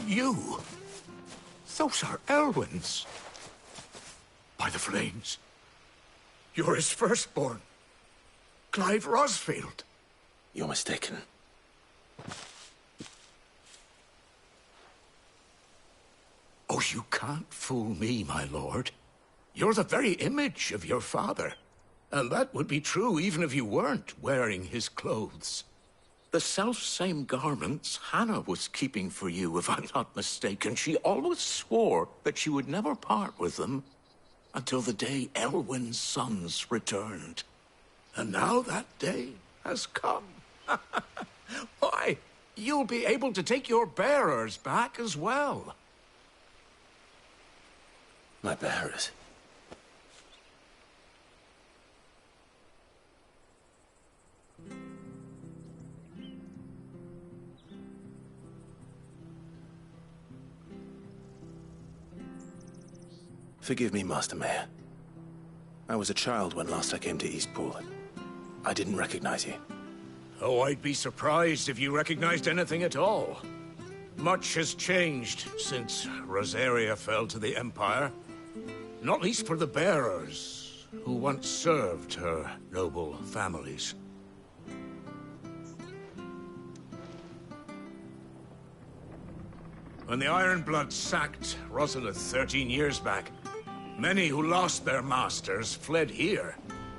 You? Those are Elwyn's. By the flames. You're his firstborn. Clive Rosfield. You're mistaken. Oh, you can't fool me, my lord. You're the very image of your father. And that would be true even if you weren't wearing his clothes. The self-same garments Hannah was keeping for you, if I'm not mistaken. She always swore that she would never part with them until the day Elwyn's sons returned. And now that day has come. Why, you'll be able to take your bearers back as well. My bearers? Forgive me, Master Mayor. I was a child when last I came to Eastpool. I didn't recognize you. Oh, I'd be surprised if you recognized anything at all. Much has changed since Rosaria fell to the Empire. Not least for the bearers, who once served her noble families. When the Ironbloods sacked Rosalith 13 years back, many who lost their masters fled here,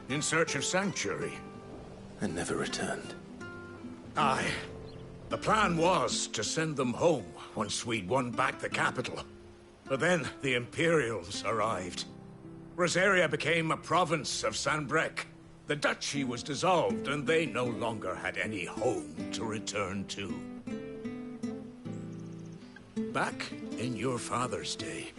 in search of sanctuary. And never returned. Aye. The plan was to send them home once we'd won back the capital. But then the Imperials arrived. Rosaria became a province of Sanbreque. The duchy was dissolved, and they no longer had any home to return to. Back in your father's day,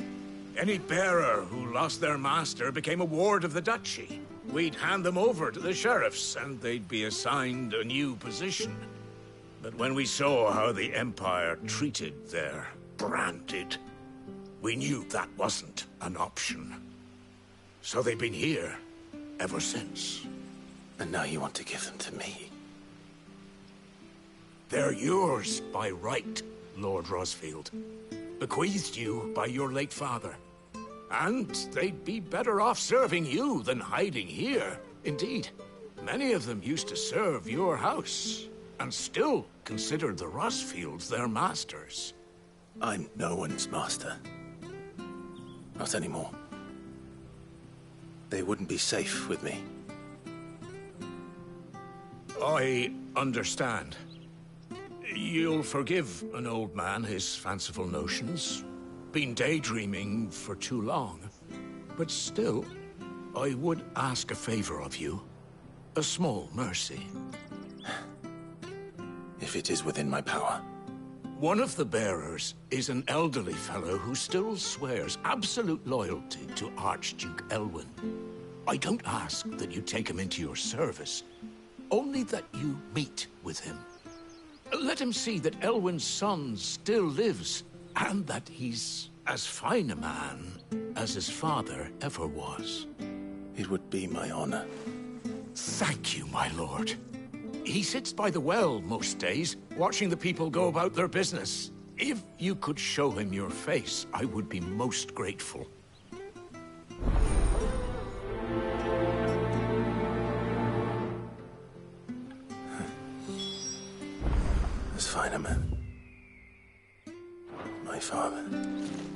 any bearer who lost their master became a ward of the duchy. We'd hand them over to the sheriffs, and they'd be assigned a new position. But when we saw how the Empire treated their branded, we knew that wasn't an option. So they've been here ever since. And now you want to give them to me? They're yours by right, Lord Rosfield. Bequeathed you by your late father. And they'd be better off serving you than hiding here. Indeed, many of them used to serve your house, and still considered the Rosfields their masters. I'm no one's master. Not anymore. They wouldn't be safe with me. I understand. You'll forgive an old man his fanciful notions. Been daydreaming for too long. But still, I would ask a favor of you. A small mercy. If it is within my power. One of the bearers is an elderly fellow who still swears absolute loyalty to Archduke Elwyn. I don't ask that you take him into your service, only that you meet with him. Let him see that Elwyn's son still lives, and that he's as fine a man as his father ever was. It would be my honor. Thank you, my lord. He sits by the well most days, watching the people go about their business. If you could show him your face, I would be most grateful. As fine a man. My father.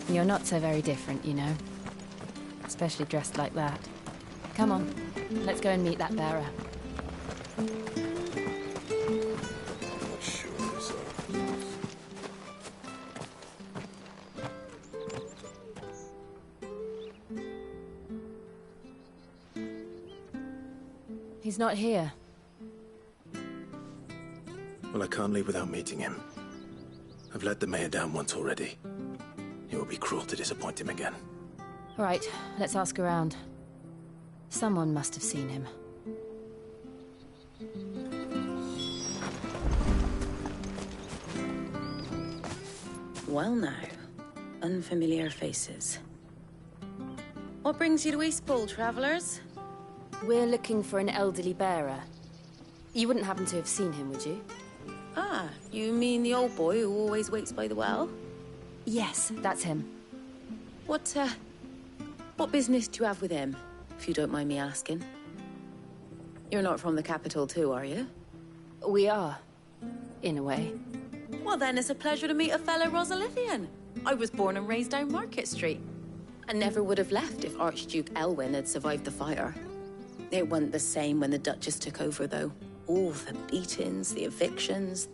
You're not so very different, you know. Especially dressed like that. Come on, let's go and meet that bearer. He's not here. Well, I can't leave without meeting him. I've let the mayor down once already. It would be cruel to disappoint him again. All right, let's ask around. Someone must have seen him. Well now, unfamiliar faces. What brings you to Eastpool, travellers? We're looking for an elderly bearer. You wouldn't happen to have seen him, would you? Ah, you mean the old boy who always waits by the well? Yes, that's him. What business do you have with him, if you don't mind me asking? You're not from the capital too, are you? We are, in a way. Well, then it's a pleasure to meet a fellow Rosalithian. I was born and raised down Market Street. And never would have left if Archduke Elwyn had survived the fire. It wasn't the same when the Duchess took over, though. All the beatings, the evictions,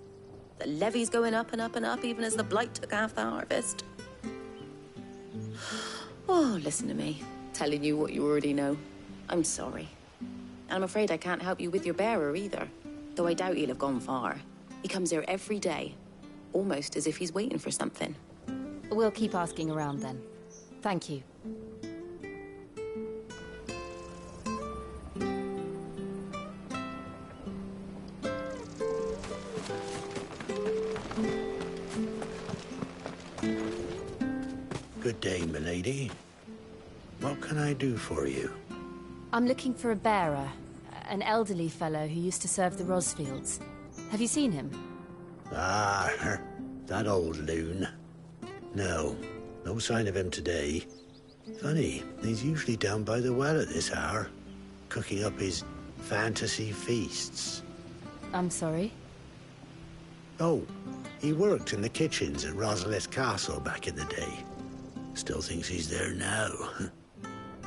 the levies going up and up and up, even as the blight took half the harvest. Oh, listen to me, telling you what you already know. I'm sorry. And I'm afraid I can't help you with your bearer either, though I doubt he'll have gone far. He comes here every day, almost as if he's waiting for something. We'll keep asking around then. Thank you. Good day, milady. What can I do for you? I'm looking for a bearer, an elderly fellow who used to serve the Rosfields. Have you seen him? Ah, that old loon. No sign of him today. Funny, he's usually down by the well at this hour, cooking up his fantasy feasts. I'm sorry? Oh, he worked in the kitchens at Rosalith Castle back in the day. Still thinks he's there now.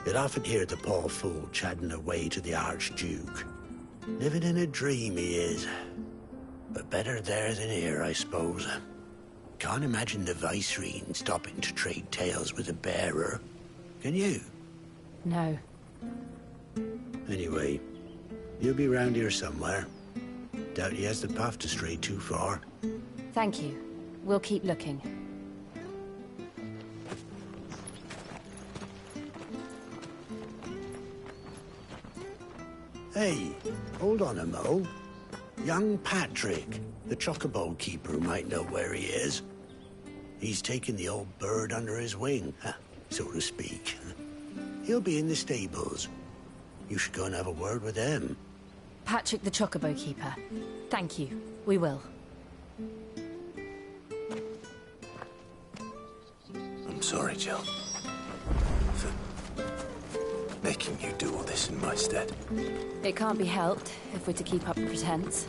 You'd often hear the poor fool chatting away to the Archduke. Living in a dream he is. But better there than here, I suppose. Can't imagine the Viceroy stopping to trade tales with a bearer. Can you? No. Anyway, you'll be round here somewhere. Doubt he has the path to stray too far. Thank you. We'll keep looking. Hey, hold on a mo. Young Patrick, the chocobo keeper, might know where he is. He's taken the old bird under his wing, so to speak. He'll be in the stables. You should go and have a word with him. Patrick the chocobo keeper. Thank you. We will. I'm sorry, Jill. For making you do all this in my stead. It can't be helped if we're to keep up the pretense.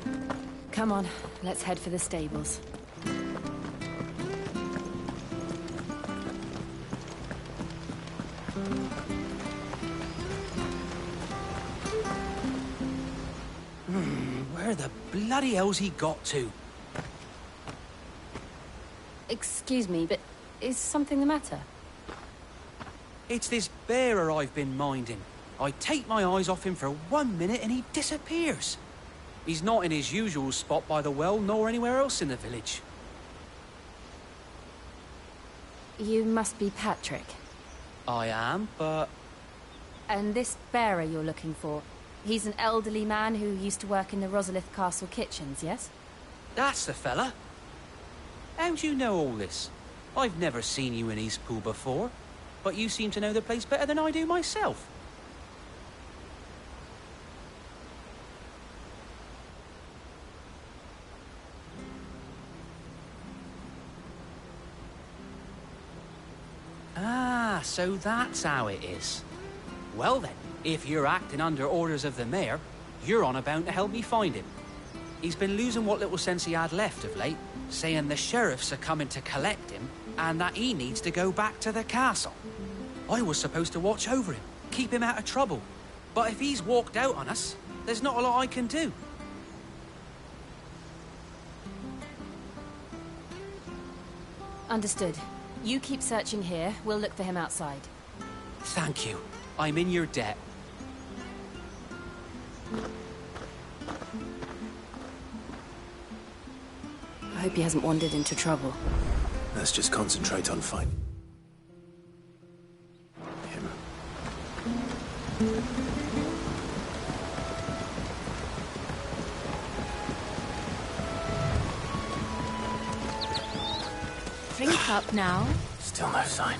Come on, let's head for the stables. Where the bloody hell's he got to? Excuse me, but is something the matter? It's this bearer I've been minding. I take my eyes off him for 1 minute and he disappears. He's not in his usual spot by the well, nor anywhere else in the village. You must be Patrick. I am, but... And this bearer you're looking for, he's an elderly man who used to work in the Rosalith Castle kitchens, yes? That's the fella. How do you know all this? I've never seen you in Eastpool before, but you seem to know the place better than I do myself. Ah, so that's how it is. Well then, if you're acting under orders of the mayor, you're on about to help me find him. He's been losing what little sense he had left of late, saying the sheriffs are coming to collect him and that he needs to go back to the castle. I was supposed to watch over him, keep him out of trouble. But if he's walked out on us, there's not a lot I can do. Understood. You keep searching here, we'll look for him outside. Thank you. I'm in your debt. I hope he hasn't wandered into trouble. Let's just concentrate on finding him. Drink up now. Still no sign.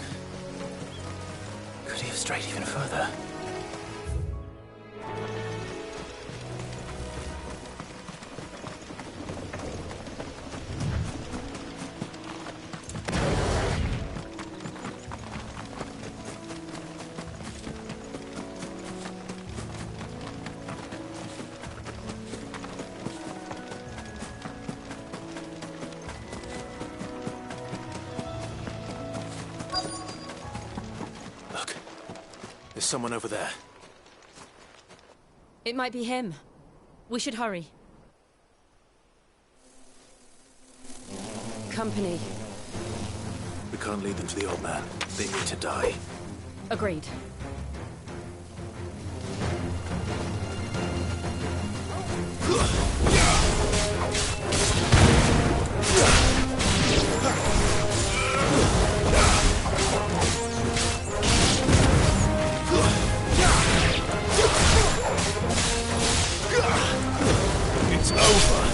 Could he have strayed even further? There's someone over there. It might be him. We should hurry. Company. We can't lead them to the old man. They need to die. Agreed. It's over.